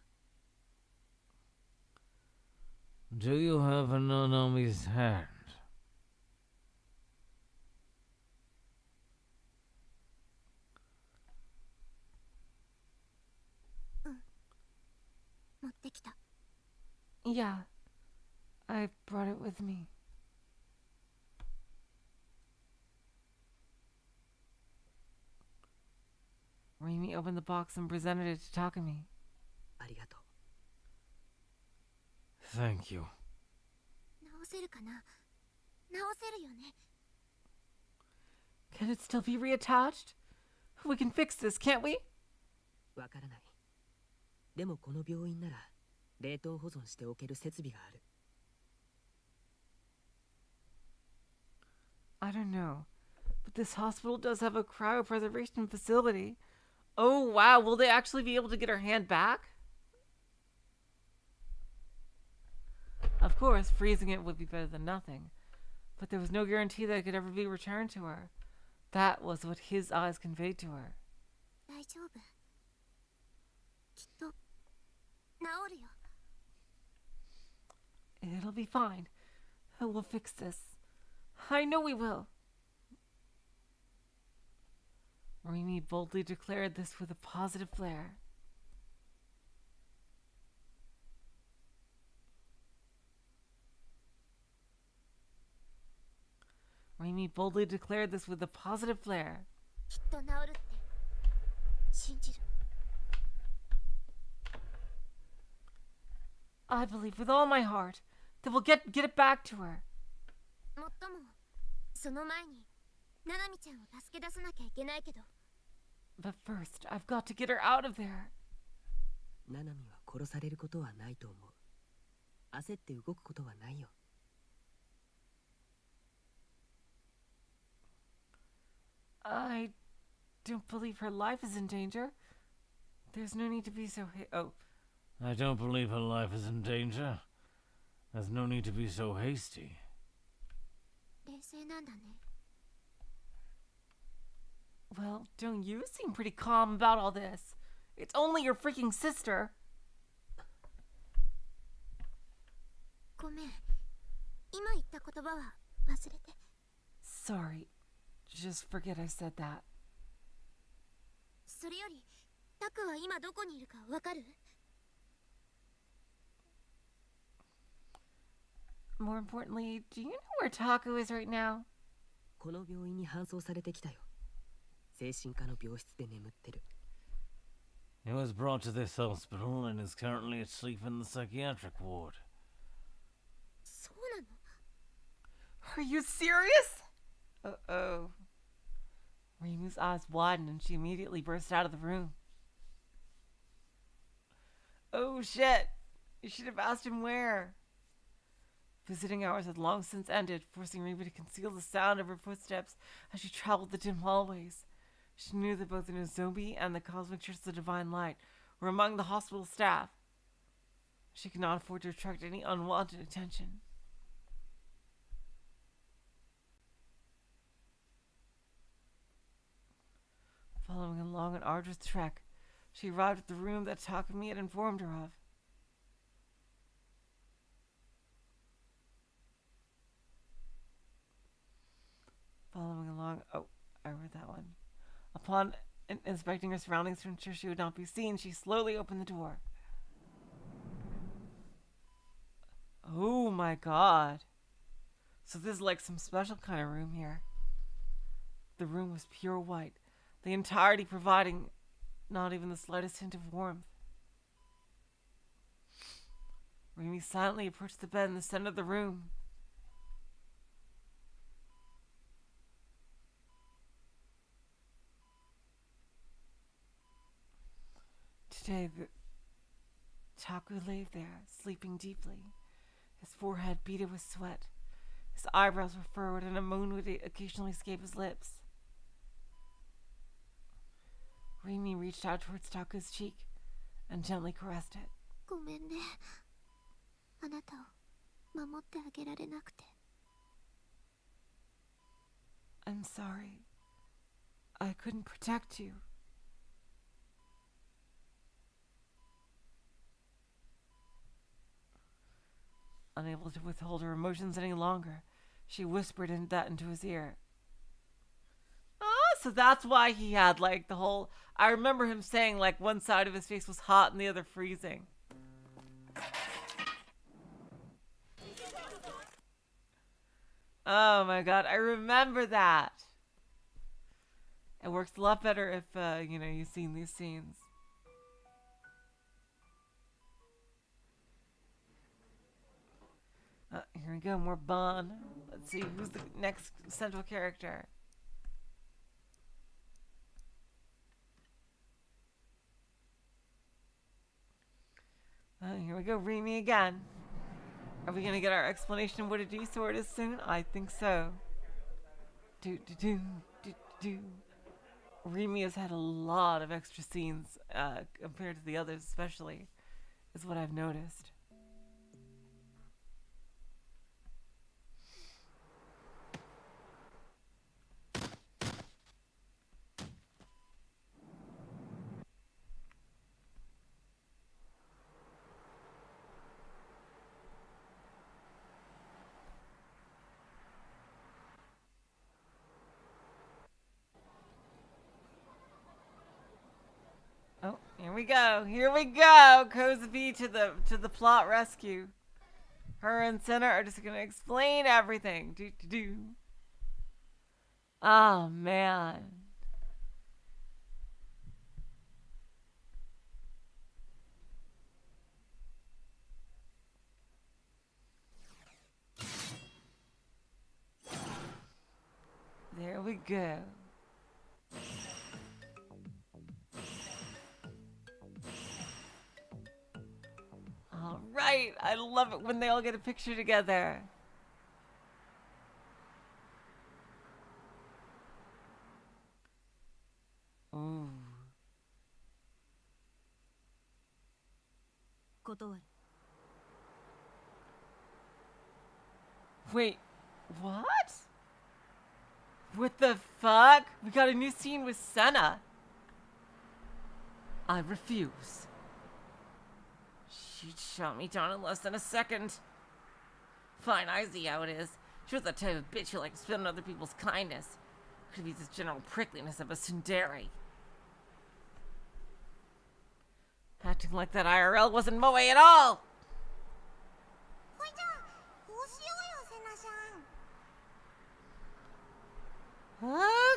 Do you have a Nanami's hand? 持ってきた。 Yeah, I brought it with me. Rimi opened the box and presented it to Takumi. ありがとう。 Thank you. 直せるかな？直せるよね。 Can it still be reattached? We can fix this, can't we? わからない。でもこの病院なら冷凍保存しておける設備がある。 I don't know, but this hospital does have a cryopreservation facility. Oh wow, will they actually be able to get her hand back? Of course, freezing it would be better than nothing, but there was no guarantee that it could ever be returned to her. That was what his eyes conveyed to her. 大丈夫。きっと治るよ。 It'll be fine. We'll fix this. I know we will. Rimi boldly declared this with a positive flair. Rimi boldly declared this with a positive flair. きっと治るって信じる。 I believe with all my heart that we'll get it back to her. もっともその前にナナミちゃんを助け出さなきゃいけないけど。 But first, I've got to get her out of there. ナナミは殺されることはないと思う。焦って動くことはないよ。 I don't believe her life is in danger. There's no need to be so I don't believe her life is in danger. There's no need to be so hasty. 冷静なんだね。 Well, don't you seem pretty calm about all this? It's only your freaking sister. ごめん。今言った言葉は忘れて。 Sorry. Just forget I said that. それより、タクは今どこにいるかわかる？ More importantly, do you know where Taku is right now? この病院に搬送されてきたよ。精神科の病室で眠ってる。 He was brought to this hospital and is currently asleep in the psychiatric ward. そうなの？ Are you serious? Uh-oh. Rimu's eyes widened and she immediately burst out of the room. Oh shit! You should have asked him where. Visiting hours had long since ended, forcing Rimu to conceal the sound of her footsteps as she traveled the dim hallways. She knew that both the Nozomi and the Cosmic Church of the Divine Light were among the hospital staff. She could not afford to attract any unwanted attention. Following a long and arduous trek, she arrived at the room that Takumi had informed her of. Following along, I read that one. Upon inspecting her surroundings to ensure she would not be seen, she slowly opened the door. Oh my god. So this is like some special kind of room here. The room was pure white, the entirety providing not even the slightest hint of warmth. Rimi silently approached the bed in the center of the room. Today, Taku lay there, sleeping deeply, His forehead beaded with sweat. His eyebrows were furrowed, and a moan would occasionally escape his lips. Rimi reached out towards Taku's cheek and gently caressed it. ごめんね。あなたを守ってあげられなくて。I'm sorry. I couldn't protect you. Unable to withhold her emotions any longer, she whispered into his ear. Oh, so that's why he had like the whole... I remember him saying like one side of his face was hot and the other freezing. Oh my god, I remember that. It works a lot better if, you've seen these scenes. Here we go, more Bon. Let's see, who's the next central character? Here we go, Rimi again. Are we gonna get our explanation of what a D-sword is soon? I think so. Rimi has had a lot of extra scenes compared to the others, especially, is what I've noticed. Oh, here we go. Here we go. Kozabi to the plot rescue. Her and Sena are just gonna explain everything. Oh man. There we go. All right, I love it when they all get a picture together. Ooh. 断る。 Wait, what? What the fuck? We got a new scene with Sena. I refuse. She'd shot me down in less than a second. Fine, I see how it is. She was the type of bitch who liked to spit on other people's kindness. Could be this general prickliness of a tsundere. Acting like that IRL wasn't Moe at all! ほいじゃあこうしようよセナちゃん。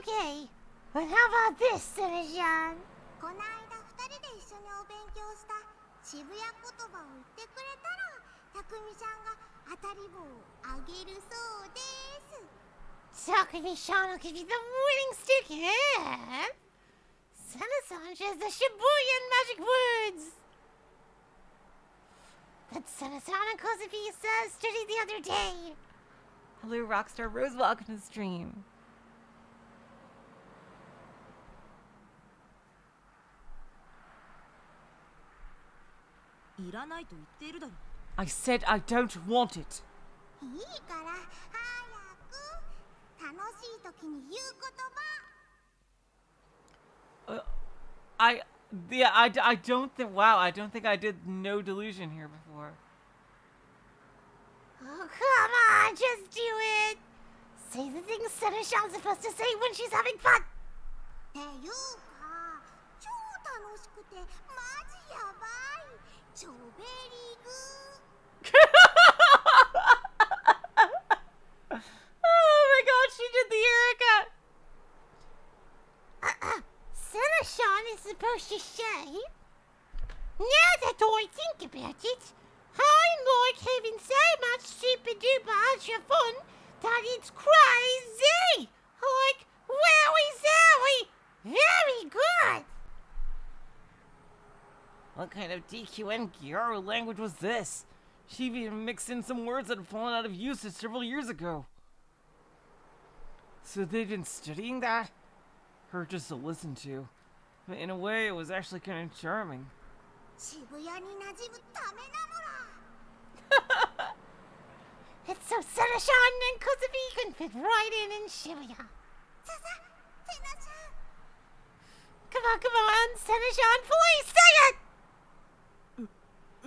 Okay, but how about this, Sena-chan? この間二人で一緒にお勉強した渋谷言葉を言ってくれたら、たくみちゃんが当たり棒をあげるそうです。Takumi-chan will give you the winning stick, yeah? Sena-san shares the Shibuyan magic words that Sena-san and Kozabi studied the other day. Hello, Rockstar Rose, welcome to the stream. I said I don't want it. いいから早く楽しい時に言う言葉。I don't think, wow, I don't think I did no delusion here before. Oh, come on, just do it. Say the things Sena-chan's supposed to say when she's having fun. っていうか、超楽しくてマジやばい。超ベリーグー。Oh my god, she did the Erica. Sena-chan is supposed to say, now that I think about it, I like having so much super duper ultra fun that it's crazy! Like, wowie zowie! Very good! What kind of DQN Gyaro language was this? She even mixed in some words that had fallen out of usage several years ago. So they'd been studying that? Her just to listen to. But in a way, it was actually kind of charming. 渋谷に馴染むためなのら It's so Sena-chan and Kozubi can fit right in Shibuya. Sena-chan. Come on, Sena-chan, please say it!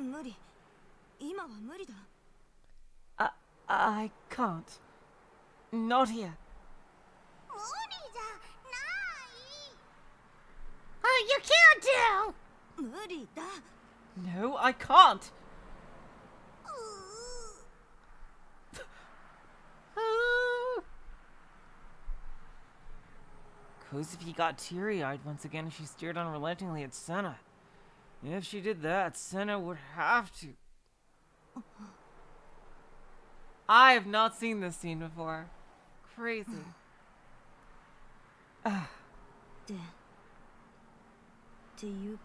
無理今は無理だ I can't. Not here. 無理じゃない You can't do! 無理だ No, I can't. Kozuki got teary-eyed once again as she stared unrelentingly at Sena. If she did that, Sena would have to. I have not seen this scene before. Crazy. っていうか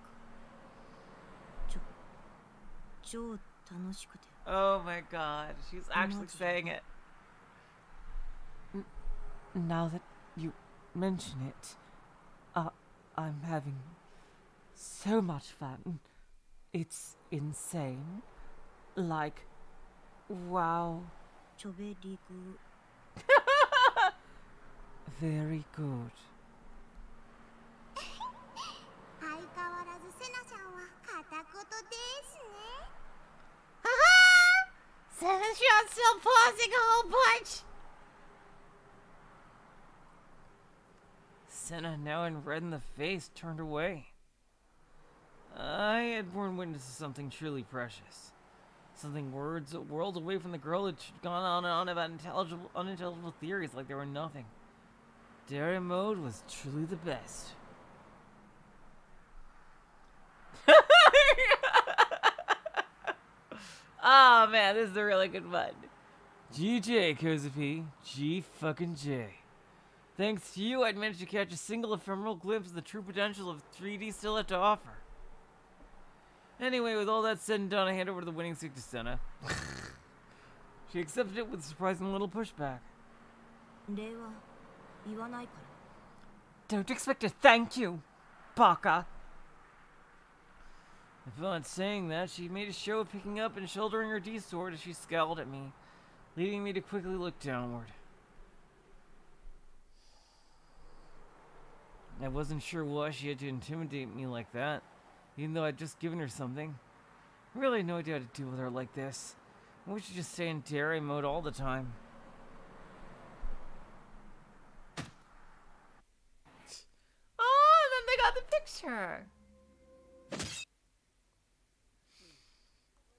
超楽しくて Oh my god, she's actually saying it. Now that you mention it, I'm having so much fun. It's insane. Like, wow. ちょべりぐ Very good. 相変わらずセナちゃんは片言ですね Sena-chan's still pausing a whole bunch! Sena, now in red in the face, turned away. I had borne witness to something truly precious. Something worlds away from the girl had gone on and on about unintelligible theories like they were nothing. Dairy mode was truly the best. Oh man, this is a really good one. GJ, Kozupi. G-fucking-J. Thanks to you, I'd managed to catch a single ephemeral glimpse of the true potential of 3D still had to offer. Anyway, with all that said and done, I hand over the winning stick to Sena. She accepted it with surprising little pushback. 礼は言わないから Don't expect a thank you, baka. If not saying that, she made a show of picking up and shouldering her D-sword as she scowled at me, leading me to quickly look downward. I wasn't sure why she had to intimidate me like that, even though I'd just given her something. I really had no idea how to deal with her like this. I wish she'd just stay in dairy mode all the time. Oh, and then they got the picture.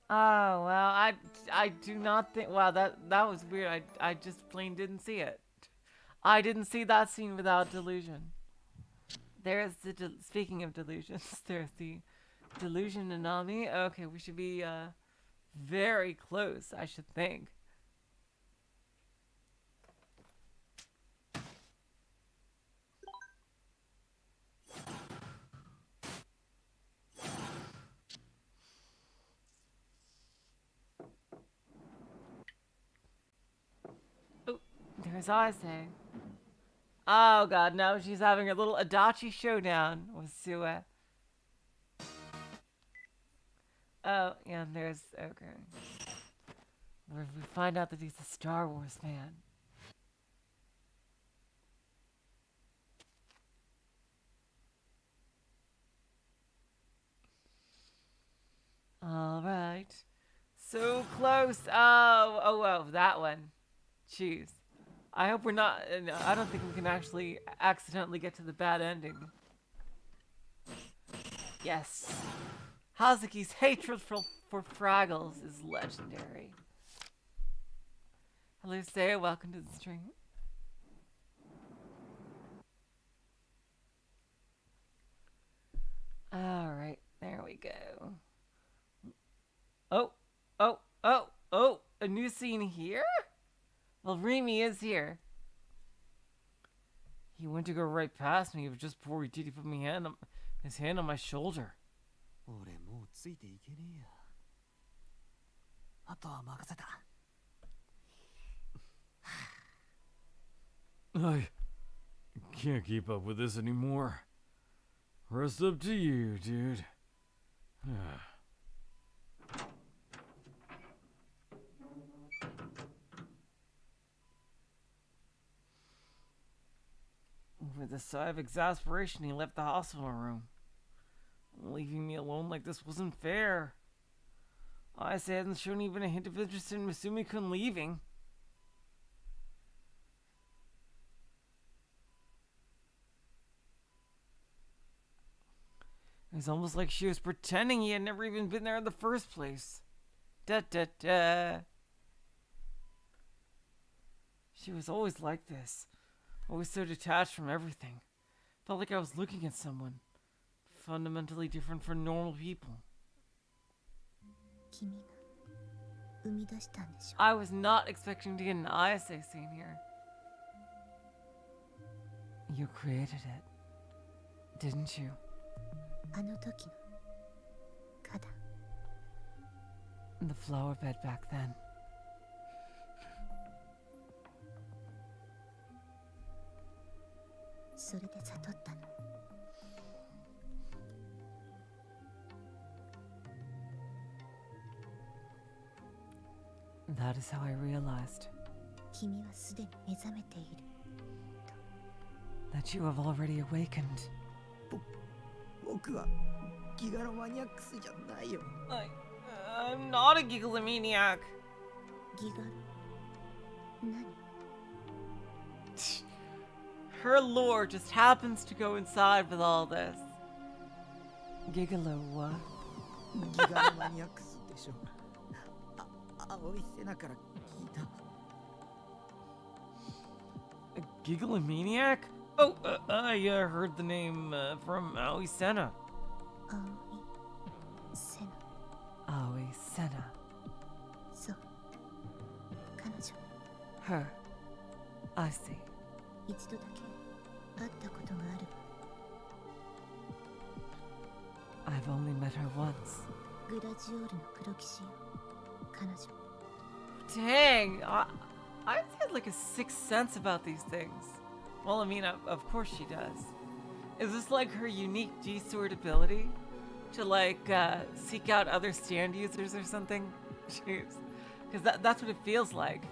Oh, well, I do not think, wow, that was weird. I just plain didn't see it. I didn't see that scene without delusion. There's the, speaking of delusions, there's the delusion Nanami. Okay, we should be, very close, I should think. Oh, there's Aise. Oh god, now she's having a little Adachi showdown with Sue. Oh, yeah, and there's, okay. Where we find out that he's a Star Wars fan. Alright. So close. Oh, that one. Jeez. I hope we're not, I don't think we can actually accidentally get to the bad ending. Yes. Hazuki's hatred for Fraggles is legendary. Hello, Saya. Welcome to the stream. Alright, there we go. Oh, a new scene here? Well, Rimi is here. He went to go right past me, but just before he did, he put his hand on my shoulder. 俺もうついていけねえやあとは任せた。 I can't keep up with this anymore. Rest up to you, dude. With a sigh of exasperation, he left the hospital room. Leaving me alone like this wasn't fair. I hadn't shown even a hint of interest in Masumi-kun leaving. It was almost like she was pretending he had never even been there in the first place. Da da da. She was always like this. Always so detached from everything. Felt like I was looking at someone fundamentally different from normal people. 君が生み出したんでしょ。 I was not expecting to get an ISA scene here. You created it, didn't you? あの時の花壇。 The flower bed back then. それで悟ったの。 That is how I realized 君はすでに目覚めている。 that you have already awakened. 僕はギガロマニアックスじゃないよ。 I'm not a gigalomaniac. ギガロ。何？ Her lore just happens to go inside with all this. Gigolo what? ギガロマニアックスでしょ。青いセナから聞いた。 A gigalomaniac? Oh, I heard the name from Aoi Sena. 青いセナ。 Aoi Sena. そう。彼女。 Her. I see. 一度だけ会ったことがある。 I've only met her once. グラジオールの黒騎士よ。彼女。 Dang, I've had like a sixth sense about these things. Well, I mean, of course she does. Is this like her unique G-sword ability? To like seek out other stand users or something? Jeez. Because that's what it feels like.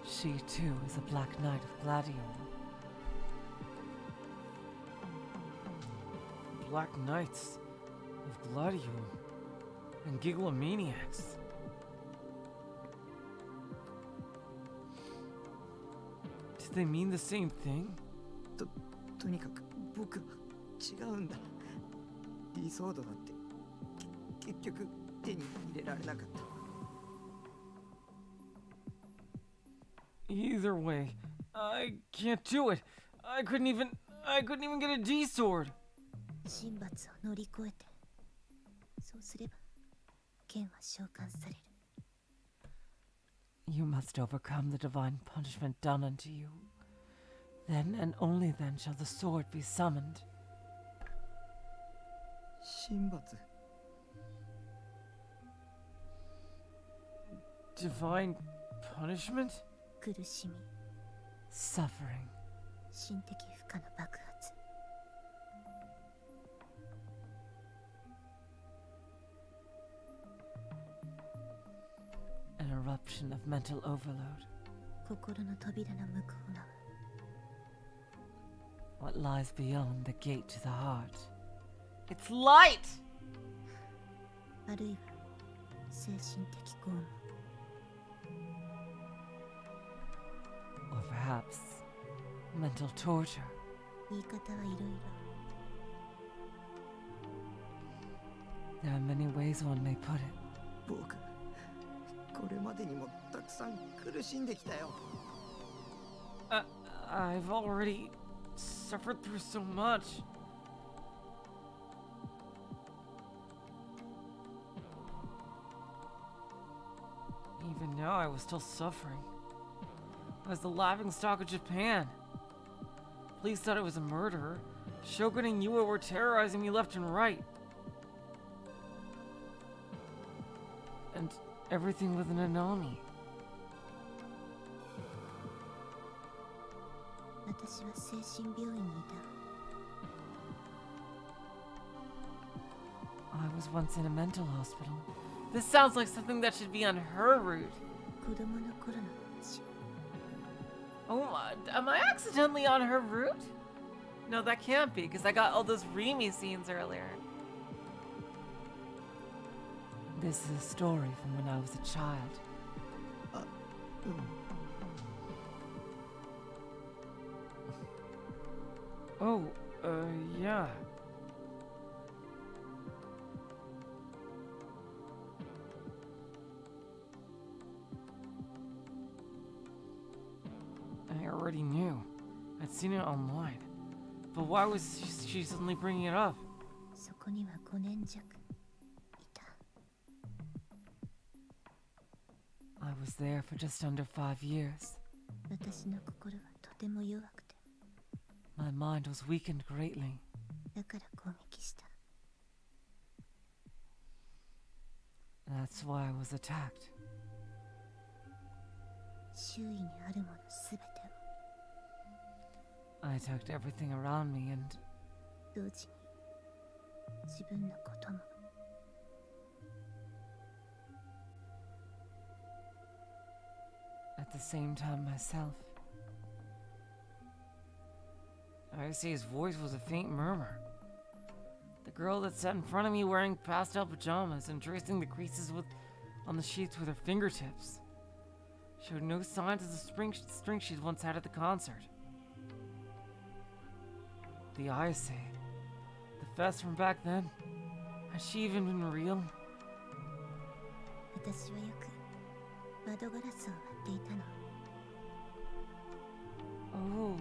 She too is a Black Knight of Gladion. Black Knights of Gladion and Gigalomaniacs. Did they mean the same thing? とにかく僕は違うんだ。Dソードだって結局手に入れられなかった。 Either way, I can't do it. I couldn't even get a D sword. 神罰を乗り越えて、そうすれば剣は召喚される。 You must overcome the divine punishment done unto you. Then and only then shall the sword be summoned. 神罰。 Divine punishment? 苦しみ、 Suffering. 心的負荷の爆発。 An eruption of mental overload. 心の扉の向こう側。 What lies beyond the gate to the heart? It's light! あるいは精神的拷問。 Or perhaps mental torture. 言い方はいろいろ。 There are many ways one may put it. 僕、これまでにもたくさん苦しんできたよ。 I've already suffered through so much. Even now, I was still suffering. I was the laughingstock of Japan. Police thought I was a murderer. Shogun and Yua were terrorizing me left and right. everything with Nanami. 私は精神病院にいた。 I was once in a mental hospital. This sounds like something that should be on her route. 子供の頃の話。 Oh, am I accidentally on her route? No, that can't be, because I got all those Rimi scenes earlier. This is a story from when I was a child. Oh, yeah. I already knew. I'd seen it online. But why was she suddenly bringing it up? そこには5年弱いた。 I was there for just under 5 years. 私の心はとても弱くて、 My mind was weakened greatly. だから攻撃した。 That's why I was attacked. 周囲にあるものすべてを I attacked everything around me and 同時に自分のことも。 at the same time myself. I see his voice was a faint murmur. The girl that sat in front of me wearing pastel pajamas and tracing the creases on the sheets with her fingertips showed no signs of the string she'd once had at the concert. The Ayase, the Fess from back then, had she even been real? 私はよく窓ガラスを割っていたの。 Oh.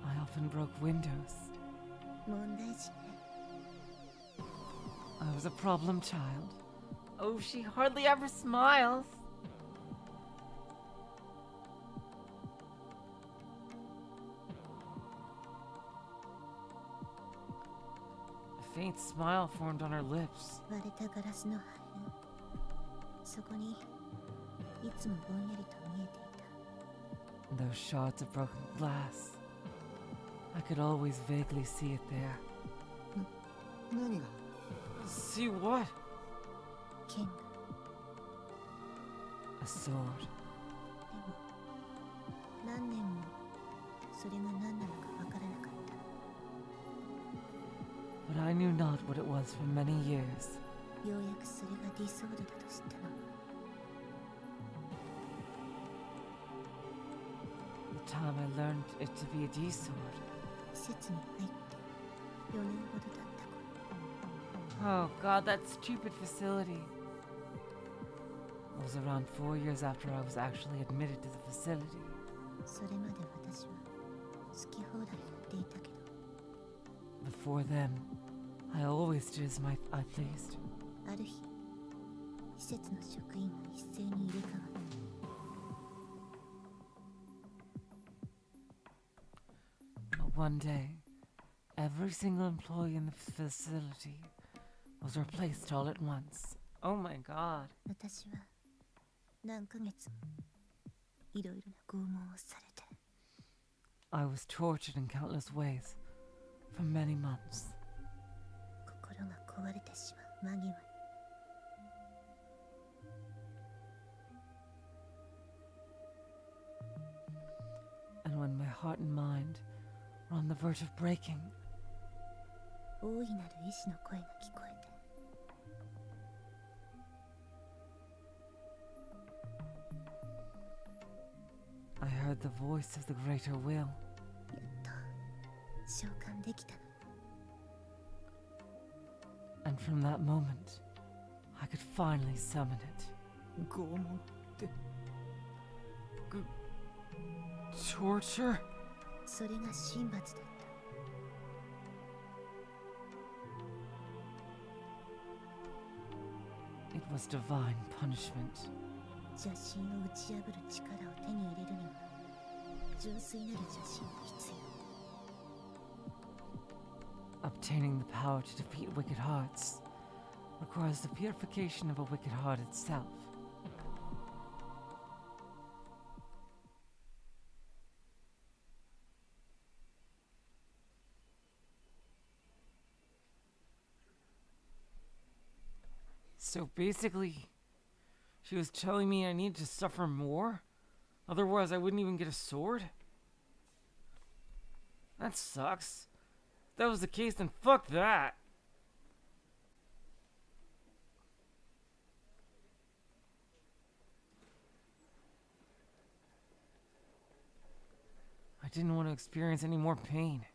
I often broke windows. 問題児ね。 I was a problem child. Oh, she hardly ever smiles. A faint smile formed on her lips. 割れたガラスの破片。そこにいつもぼんやりと見えていた。 Those shards of broken glass. I could always vaguely see it there. 何が See what? 剣が。 A sword. でも何年もそれが何なのかわからなかった。 But I knew not what it was for many years. ようやくそれがディソードだと知ったの。 The time I learned it to be a D-sword. 施設に入って4年ほど経った頃。 Oh god, that stupid facility. It was around 4 years after I was actually admitted to the facility. それまで私は好き放題やっていたけど、 Before then, I always did as I pleased. ある日施設の職員が一斉に入れ替わった。 But one day, every single employee in the facility was replaced all at once. Oh my god. 私は何ヶ月もいろいろな拷問をされて、 I was tortured in countless ways for many months. 心が壊れてしまう間際に、 And when my heart and mind were on the verge of breaking, 大いなる意志の声が聞こえて、 I heard the voice of the greater will. やっと召喚できたの。 And from that moment, I could finally summon it. 拷問って Torture? それが神罰だった。 It was divine punishment. 邪神を打ち破る力を手に入れるには純粋なる邪神が必要。 Obtaining the power to defeat wicked hearts requires the purification of a wicked heart itself. So basically, she was telling me I need to suffer more? Otherwise, I wouldn't even get a sword? That sucks. If that was the case, then fuck that. I didn't want to experience any more pain.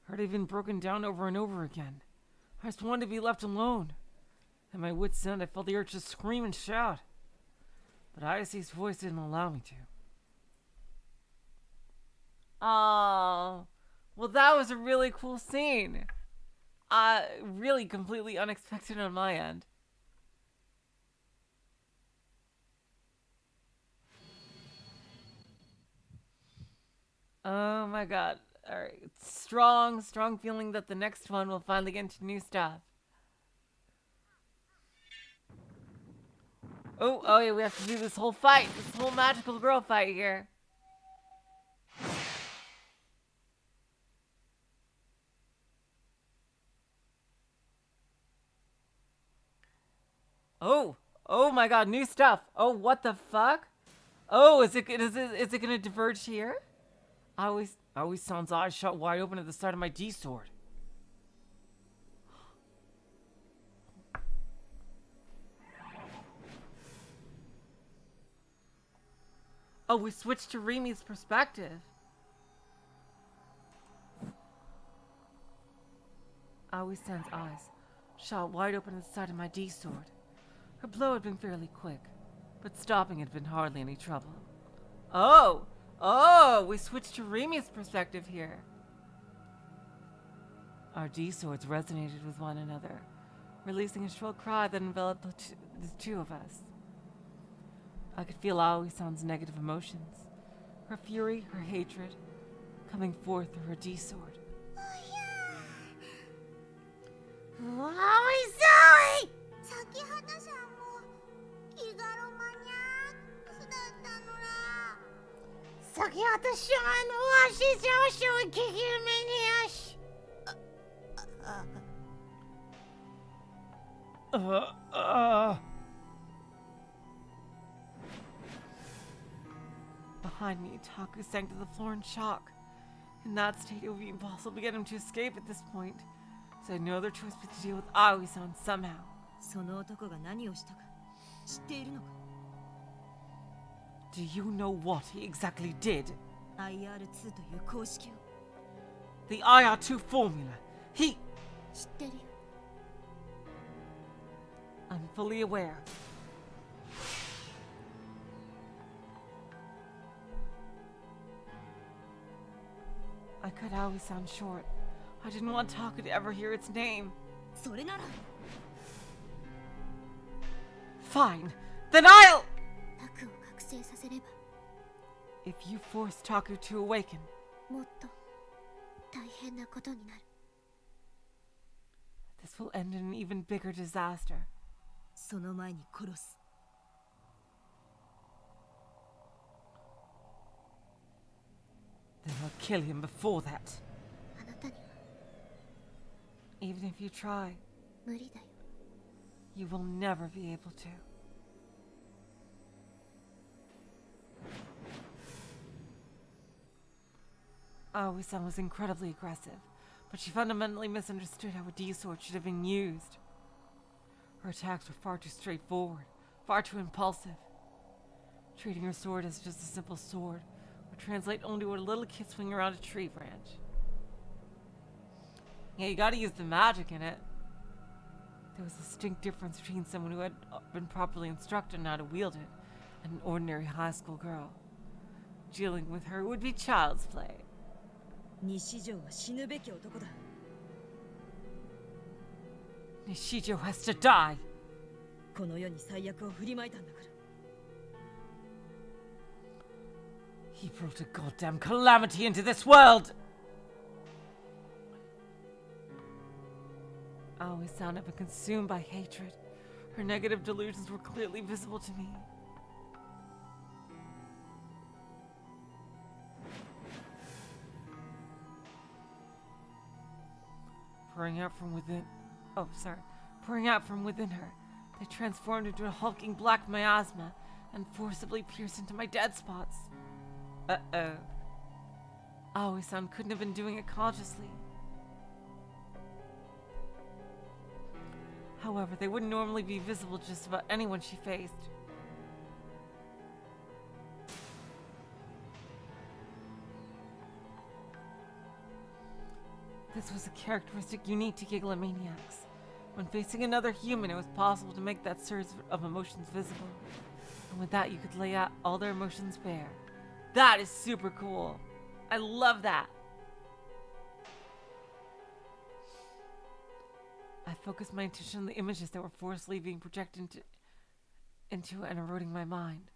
Heard I'd been broken down over and over again. I just wanted to be left alone. At my wit's end, I felt the urge to scream and shout. But Ayasi's voice didn't allow me to. Oh, well, that was a really cool scene. Really completely unexpected on my end. Oh my god. Alright. Strong feeling that the next one will finally get into new stuff. Oh yeah, we have to do this whole fight. This whole magical girl fight here. Oh my god, new stuff. Oh, what the fuck? Oh, is it gonna diverge here? Aoi-san's eyes shot wide open at the sight of my D-sword. Oh, we switched to Rimi's perspective. Aoi-san's eyes shot wide open at the sight of my D-sword. Her blow had been fairly quick, but stopping had been hardly any trouble. Oh, we switched to Rimi's perspective here. Our D-swords resonated with one another, releasing a shrill cry that enveloped the two of us. I could feel Aoi-san's negative emotions, her fury, her hatred, coming forth through her D-sword. Aoi-san! 先畑さんも気がロマニアックスだったのら。先畑さんはshe's also a Giggle-maniac. Behind me, Taku sank to the floor in shock. In that state, it would be impossible to get him to escape at this point, so I had no other choice but to deal with Aoi-san somehow. その男が何をしたか知っているのか Do you know what he exactly did? IR2 という公式を The IR2 formula. He... 知ってるよ I'm fully aware. I cut Aoi-san short. I didn't want Taku to ever hear its name. それなら Fine. Then I'll... タクを覚醒させれば If you force Taku to awaken, もっと大変なことになる。 this will end in an even bigger disaster. その前に殺す Then I'll kill him before that. あなたには Even if you try, 無理だよ。 you will never be able to. Aoi-san was incredibly aggressive, but she fundamentally misunderstood how a D-sword should have been used. Her attacks were far too straightforward, far too impulsive. Treating her sword as just a simple sword would translate only to a little kid swinging around a tree branch. Yeah, you gotta use the magic in it. There was a distinct difference between someone who had been properly instructed on how to wield it and an ordinary high school girl. Dealing with her would be child's play. 西条は死ぬべき男だ Nishijo has to die. この世に最悪を振りまいたんだから He brought a goddamn calamity into this world. Aoi-san had been consumed by hatred. Her negative delusions were clearly visible to me. Pouring out from within her, they transformed into a hulking black miasma and forcibly pierced into my dead spots. Uh-oh. Aoi-san couldn't have been doing it consciously. However, they wouldn't normally be visible to just about anyone she faced. This was a characteristic unique to Gigalomaniacs. When facing another human, it was possible to make that surge of emotions visible. And with that, you could lay out all their emotions bare. That is super cool. I love that. I focused my attention on the images that were forcefully being projected into and eroding my mind.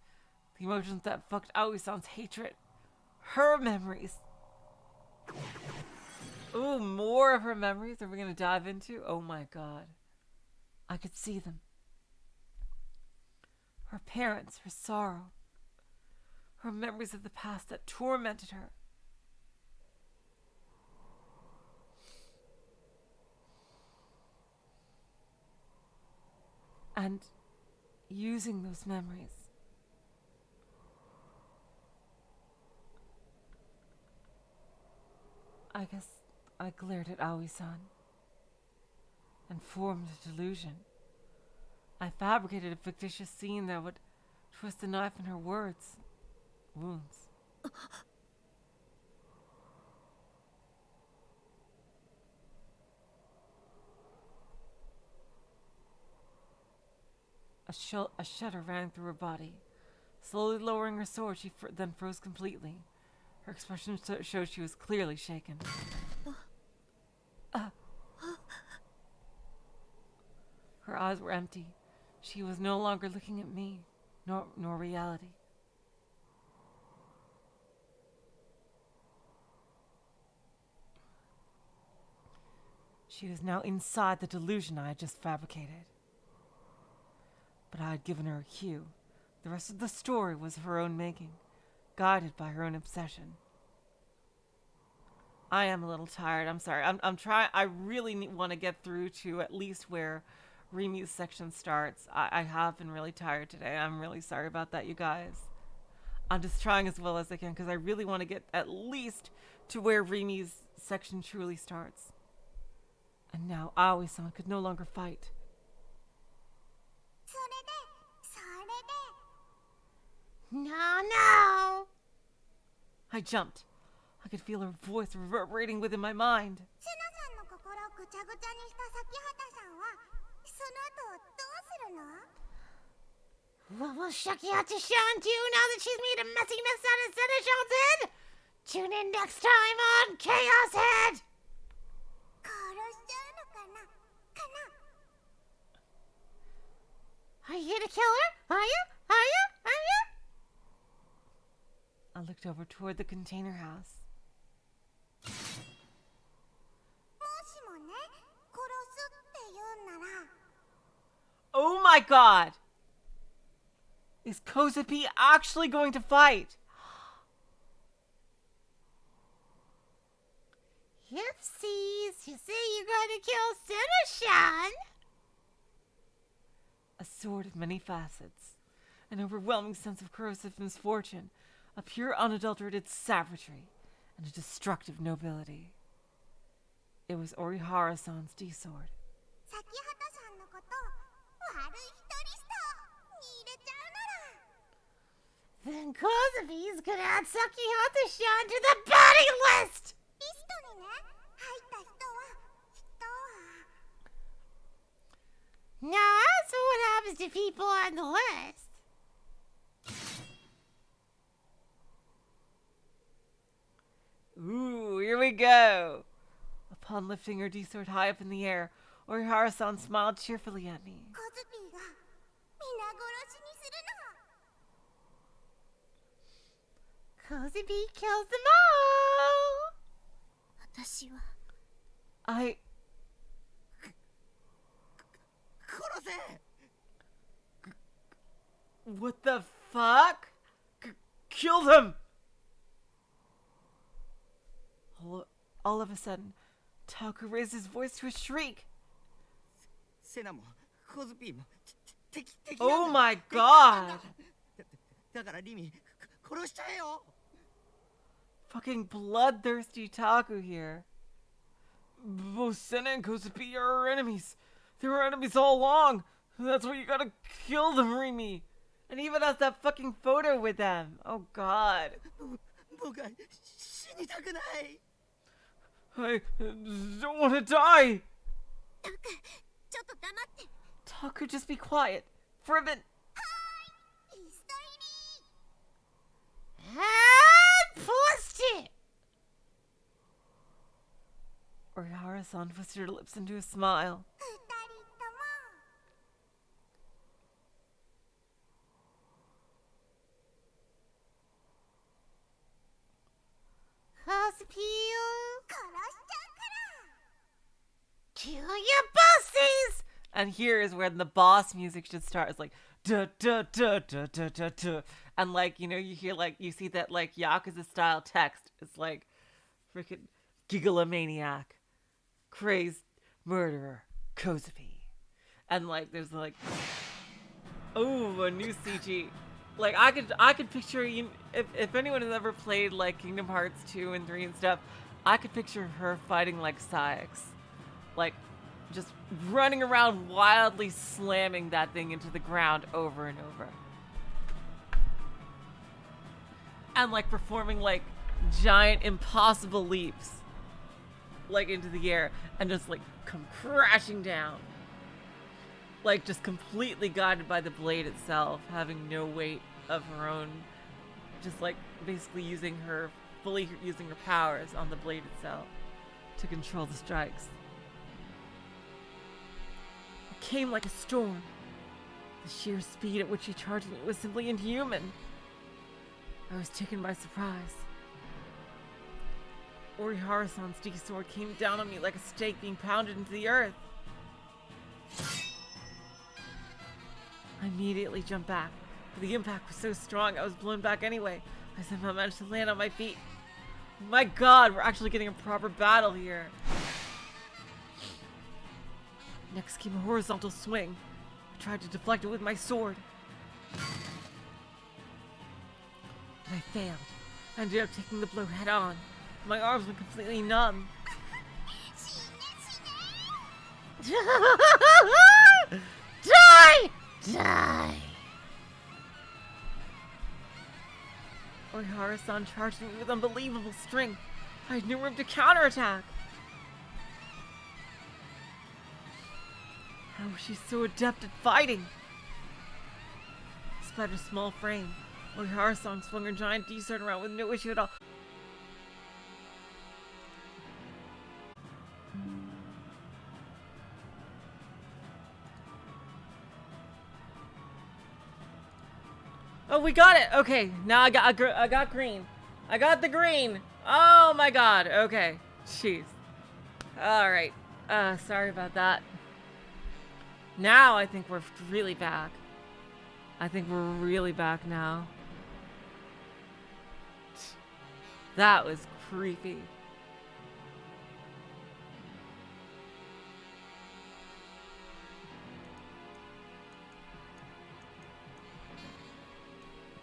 The emotions that fucked Aoi-san's hatred. Her memories. Ooh, more of her memories are we going to dive into? Oh my god. I could see them. Her parents, her sorrow. Her memories of the past that tormented her. And using those memories. I guess I glared at Aoi-san and formed a delusion. I fabricated a fictitious scene that would twist the knife in her wounds. A shudder ran through her body. Slowly lowering her sword, she then froze completely. Her expression showed she was clearly shaken. Her eyes were empty. She was no longer looking at me, nor reality. She was now inside the delusion I had just fabricated. But I had given her a cue. The rest of the story was of her own making, guided by her own obsession. I am a little tired. I'm sorry. I'm trying. I really want to get through to at least where Rimi's section starts. I have been really tired today. I'm really sorry about that, you guys. I'm just trying as well as I can because I really want to get at least to where Rimi's section truly starts. And now Aoi-san could no longer fight. No! I jumped. I could feel her voice reverberating within my mind. What will Shakihata-san do now that she's made a messy mess out of Sena-chan's head? Tune in next time on Chaos Head! Are you here to kill her? Are you? I looked over toward the container house. Oh my god! Is Kozupi actually going to fight? Yipsies, you say you're going to kill Sena-chan? A sword of many facets, an overwhelming sense of corrosive misfortune, a pure unadulterated savagery, and a destructive nobility. It was Orihara-san's D-sword. Then Kozupi's gonna add Sakihata-chan to the baddie list! Now, that's what happens to people on the list. Ooh, here we go. Upon lifting her D-sword high up in the air, Orihara-san smiled cheerfully at me. Kozupi kills them all! What the fuck? Kill them! All of a sudden, Taku raised his voice to a shriek. セナもコズピーも敵 Oh my god! だからリミ殺しちゃえよ Fucking bloodthirsty Taku here. Both Sena and Kozupi are our enemies. They were enemies all along. That's why you gotta kill them, Rimi. And even has that fucking photo with them. Oh god. 僕は死にたくない I don't want to die. ちょっと黙って。 Taku, just be quiet. For a minute. ピスト入り。And pushed it. Orihara-san twisted her lips into a smile. 二人とも。コスピーを殺しちゃうから。Kill your bosses! And here is where the boss music should start. It's like da da da da da da da, and like, you know, you hear like, you see that like Yakuza style text. It's like freaking gigalomaniac, crazed murderer, Kozupi, and like there's like, oh, a new CG. Like I could picture, you, if anyone has ever played like Kingdom Hearts 2 and 3 and stuff, I could picture her fighting like Saix, like just running around wildly slamming that thing into the ground over and over. And like performing like giant impossible leaps like into the air and just like come crashing down. Like just completely guided by the blade itself, having no weight of her own. Just like basically fully using her powers on the blade itself to control the strikes. Came like a storm. The sheer speed at which he charged me was simply inhuman. I was taken by surprise. Orihara-san's D-sword came down on me like a stake being pounded into the earth. I immediately jumped back, but the impact was so strong I was blown back anyway. I somehow managed to land on my feet. My god, we're actually getting a proper battle here. Next came a horizontal swing. I tried to deflect it with my sword, but I failed. I ended up taking the blow head on. My arms were completely numb. Die! Die! Orihara-san charged me with unbelievable strength. I had no room to counterattack. How was she so adept at fighting? Despite her small frame, Orihara-san swung her giant D-sword around with no issue at all. Oh, we got it! Okay, now I got green. I got the green! Oh my god, okay. Jeez. Alright. Sorry about that. Now I think we're really back. I think we're really back now. That was creepy.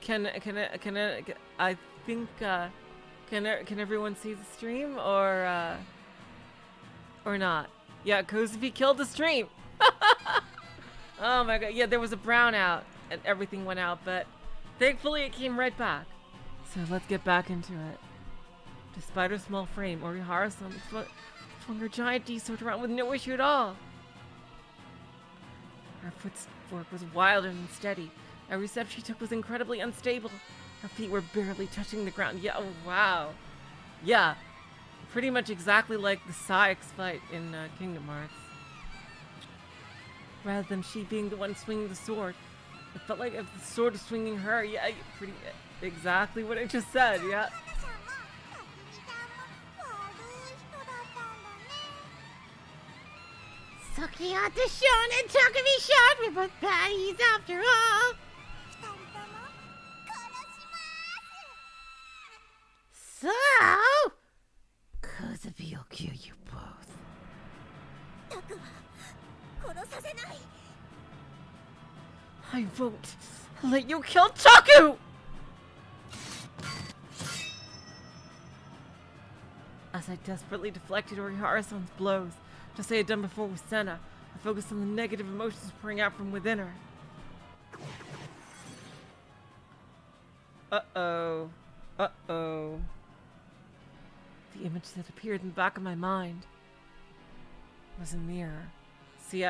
Can everyone see the stream or not? Yeah, Kozupi killed the stream. Oh my god, yeah, there was a brownout and everything went out, but thankfully it came right back. So let's get back into it. Despite her small frame, Orihara-san swung her giant D-sword around with no issue at all. Her footwork was wild and unsteady. Every step she took was incredibly unstable. Her feet were barely touching the ground. Yeah, oh, wow. Yeah, pretty much exactly like the Saix fight in Kingdom Hearts. Rather than she being the one swinging the sword, it felt like if the sword was swinging her. Yeah, pretty exactly what I just said. Yeah. Sukiyata-san and Takumi-san were both baddies after all. I won't let you kill Taku! As I desperately deflected Orihara-san's blows, just as I had done before with Sena, I focused on the negative emotions pouring out from within her. Uh-oh. Uh-oh. The image that appeared in the back of my mind was a mirror. See,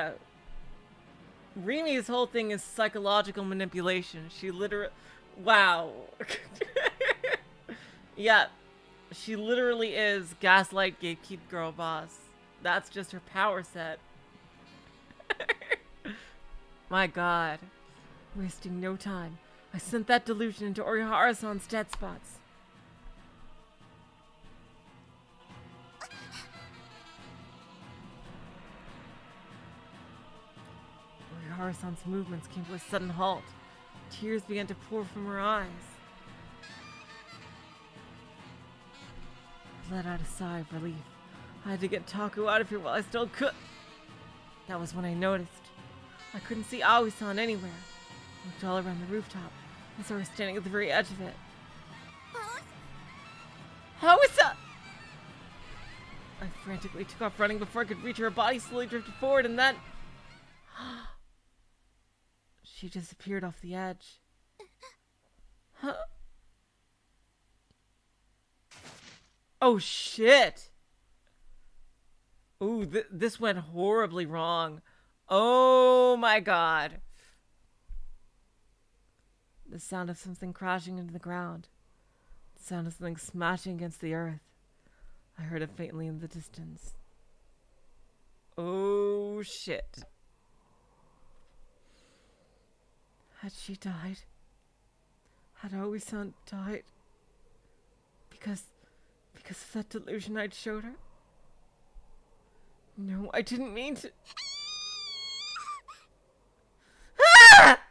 Rimi's whole thing is psychological manipulation. She literally... Wow. Yeah. She literally is gaslight, gatekeep, girl boss. That's just her power set. My god. Wasting no time, I sent that delusion into Orihara-san's dead spots. Orihara-san's movements came to a sudden halt. Tears began to pour from her eyes. I let out a sigh of relief. I had to get Taku out of here while I still could. That was when I noticed. I couldn't see Aoi-san anywhere. I looked all around the rooftop and saw her standing at the very edge of it. Aoi-san! I frantically took off running before I could reach her. Her body slowly drifted forward and then... She disappeared off the edge. Huh? Oh shit! Ooh, this went horribly wrong. Oh my god. The sound of something crashing into the ground. The sound of something smashing against the earth. I heard it faintly in the distance. Oh shit. Had she died? Had Aoi-san died? Because of that delusion I'd showed her? No, I didn't mean to. Ah!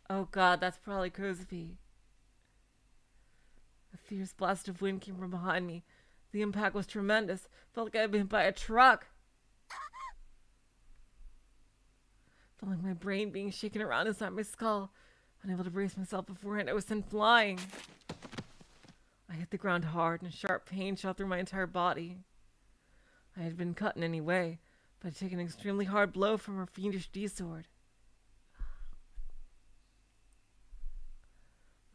Oh god, that's probably Kozupi. A fierce blast of wind came from behind me. The impact was tremendous. Felt like I'd been hit by a truck. Felt like my brain being shaken around inside my skull. Unable to brace myself beforehand, I was sent flying. I hit the ground hard and a sharp pain shot through my entire body. I had been cut in any way, but I'd taken an extremely hard blow from her fiendish D-sword.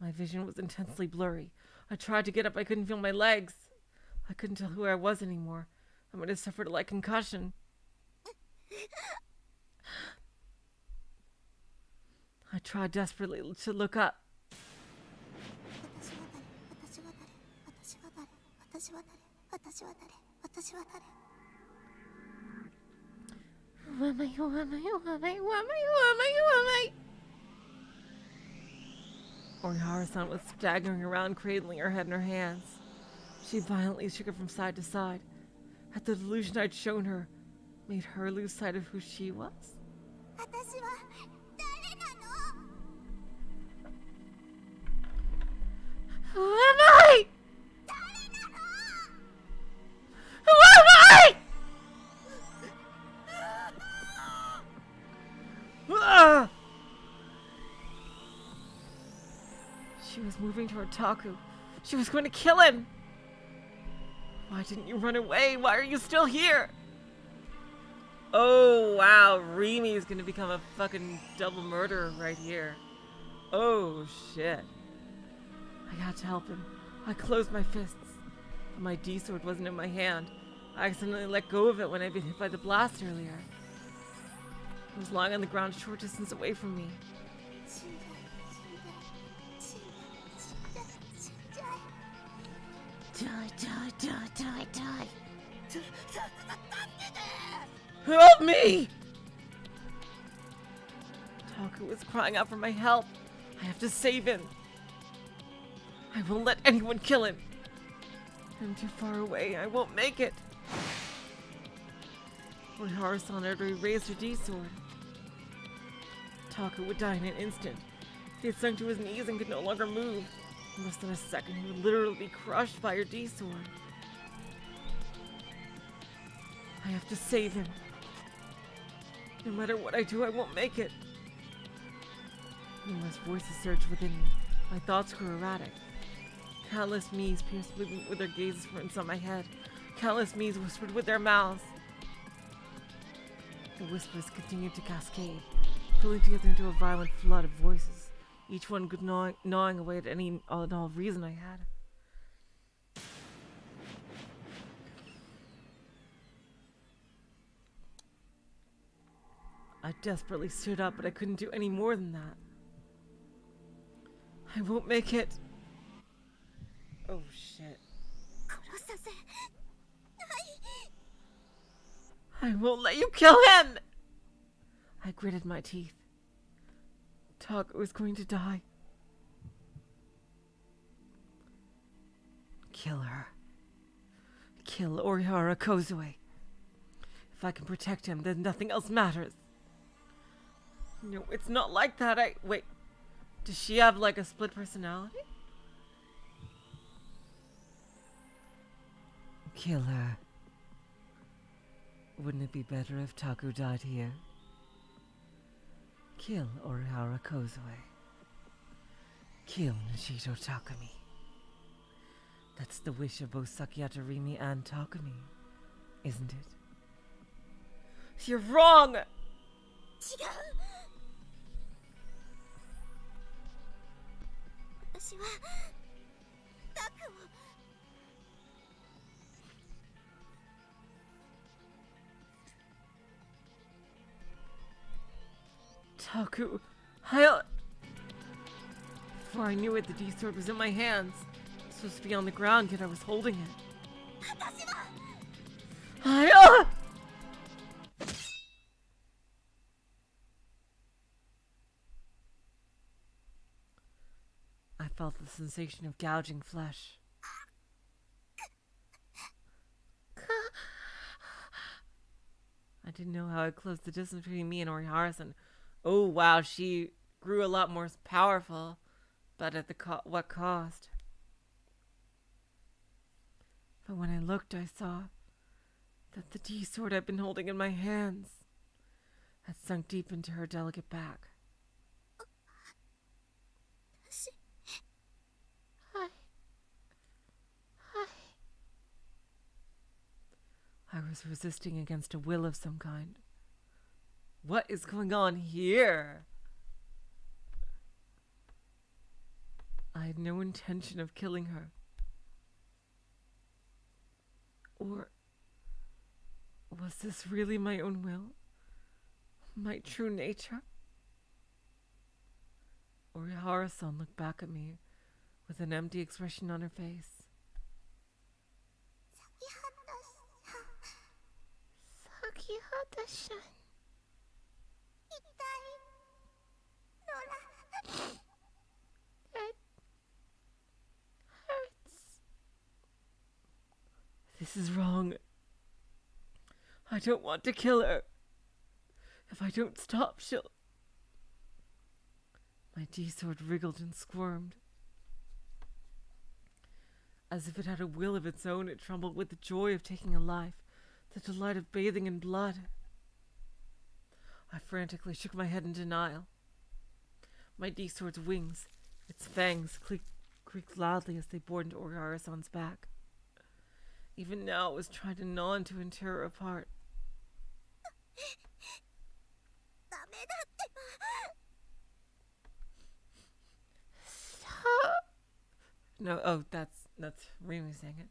My vision was intensely blurry. I tried to get up, I couldn't feel my legs. I couldn't tell who I was anymore. I might have suffered a light concussion. I tried desperately to look up. Who am I? Who am I? Who am I? Who am I? Who am I? Who am I? Orihara-san was staggering around, cradling her head in her hands. She violently shook it from side to side. Had the delusion I'd shown her made her lose sight of who she was? Who am I? Who am I? Ah! She was moving toward Taku. She was going to kill him. Why didn't you run away? Why are you still here? Oh, wow. Rimi is going to become a fucking double murderer right here. Oh, shit. I had to help him. I closed my fists. But my D-sword wasn't in my hand. I accidentally let go of it when I'd been hit by the blast earlier. It was lying on the ground a short distance away from me. Die. Help me! Taku was crying out for my help. I have to save him. I won't let anyone kill him. I'm too far away. I won't make it. Orihara-san had already raised her D-sword. Taku would die in an instant. He had sunk to his knees and could no longer move. In less than a second, he would literally be crushed by her D-sword. I have to save him. No matter what I do, I won't make it. Numerous voices surged within me. My thoughts grew erratic. Countless me's pierced with their gazes from inside my head. Countless me's whispered with their mouths. The whispers continued to cascade, pulling together into a violent flood of voices, each one gnawing away at any and all reason I had. I desperately stood up, but I couldn't do any more than that. I won't make it. Oh shit. 殺させない。 I won't let you kill him! I gritted my teeth. Taku was going to die. Kill her. Kill Orihara Kozue. If I can protect him, then nothing else matters. No, it's not like that. Wait. Does she have like a split personality? Kill her. Wouldn't it be better if Taku died here? Kill Orihara Kozue. Kill Nishito Takumi. That's the wish of both Sakiyata Rimi and Takumi, isn't it? You're wrong! 違う。私はタクを Taku, Before I knew it, the D-sword was in my hands. It was supposed to be on the ground, yet I was holding it. 私は I felt the sensation of gouging flesh. I didn't know how it closed the distance between me and Orihara-san. Oh wow, she grew a lot more powerful, but at what cost? But when I looked, I saw that the D-sword I'd been holding in my hands had sunk deep into her delicate back. 私 I was resisting against a will of some kind. What is going on here? I had no intention of killing her. Or was this really my own will? My true nature? Orihara-san looked back at me with an empty expression on her face. 先畑さん 痛いノラ It hurts. This is wrong. I don't want to kill her. If I don't stop, she'll... My D-sword wriggled and squirmed. As if it had a will of its own, it trembled with the joy of taking a life, the delight of bathing in blood. I frantically shook my head in denial. My D-sword's wings, its fangs, creaked loudly as they bored into Orihara-san's back. Even now it was trying to gnaw into and tear her apart. ダメだってば Stop! No, oh, that's Rimi saying it.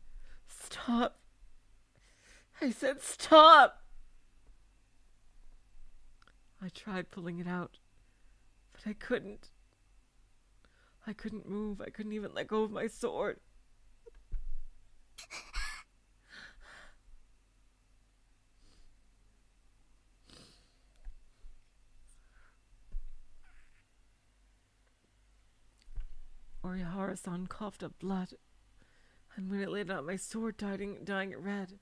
Stop! I said stop! I tried pulling it out, but I couldn't. I couldn't move. I couldn't even let go of my sword. Orihara-san coughed up blood, and when it laid out my sword, dying it red.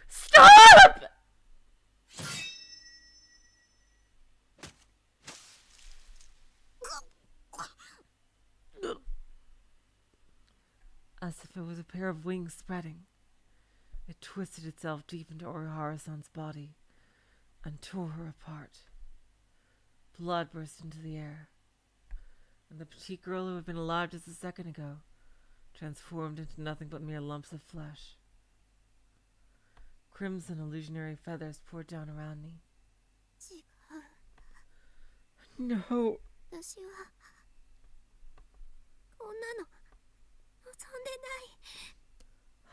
Stop! As if it was a pair of wings spreading, It twisted itself deep into Orihara-san's body and tore her apart. Blood burst into the air, and the petite girl who had been alive just a second ago transformed into nothing but mere lumps of flesh. Crimson illusionary feathers poured down around me. 違う No, 私はこんなの望んで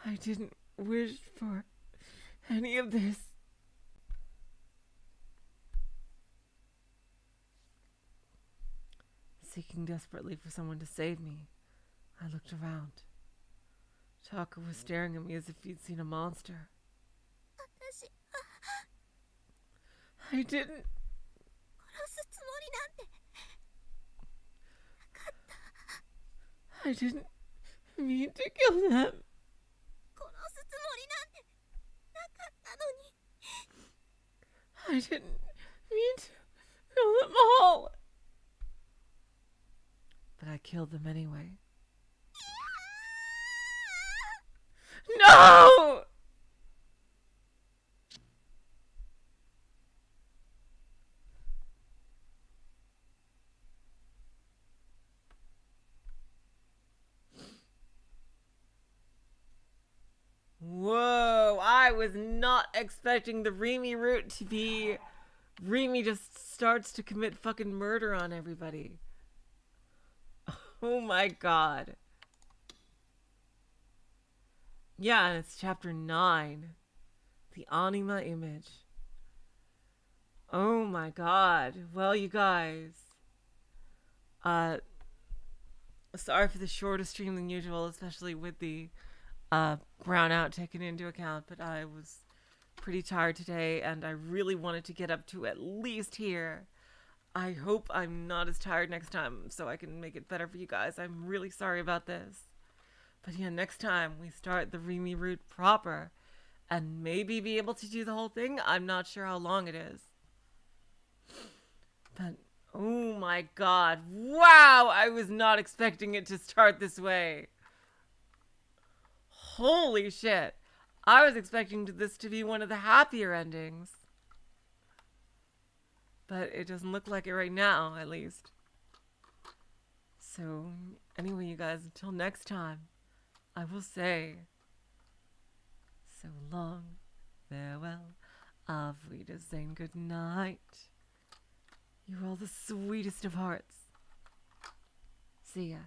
ない I didn't wish for any of this. Seeking desperately for someone to save me, I looked around. Taka was staring at me as if he'd seen a monster. 私 I didn't. 殺すつもりなんて I didn't mean to kill them. 殺すつもりなんてなかったのに I didn't mean to kill them all. But I killed them anyway. No! Whoa, I was not expecting the Rimi route to be Rimi just starts to commit fucking murder on everybody. Oh my god. Yeah, and it's chapter 9. The Anima image. Oh my god. Well, you guys. Sorry for the shorter stream than usual, especially with the brownout taken into account, but I was pretty tired today and I really wanted to get up to at least here. I hope I'm not as tired next time so I can make it better for you guys. I'm really sorry about this. But yeah, next time we start the Rimi route proper and maybe be able to do the whole thing. I'm not sure how long it is. But oh my god. Wow, I was not expecting it to start this way. Holy shit. I was expecting this to be one of the happier endings. But it doesn't look like it right now, at least. So, anyway, you guys, until next time, I will say, so long, farewell, auf Wiedersehen, good night. You're all the sweetest of hearts. See ya.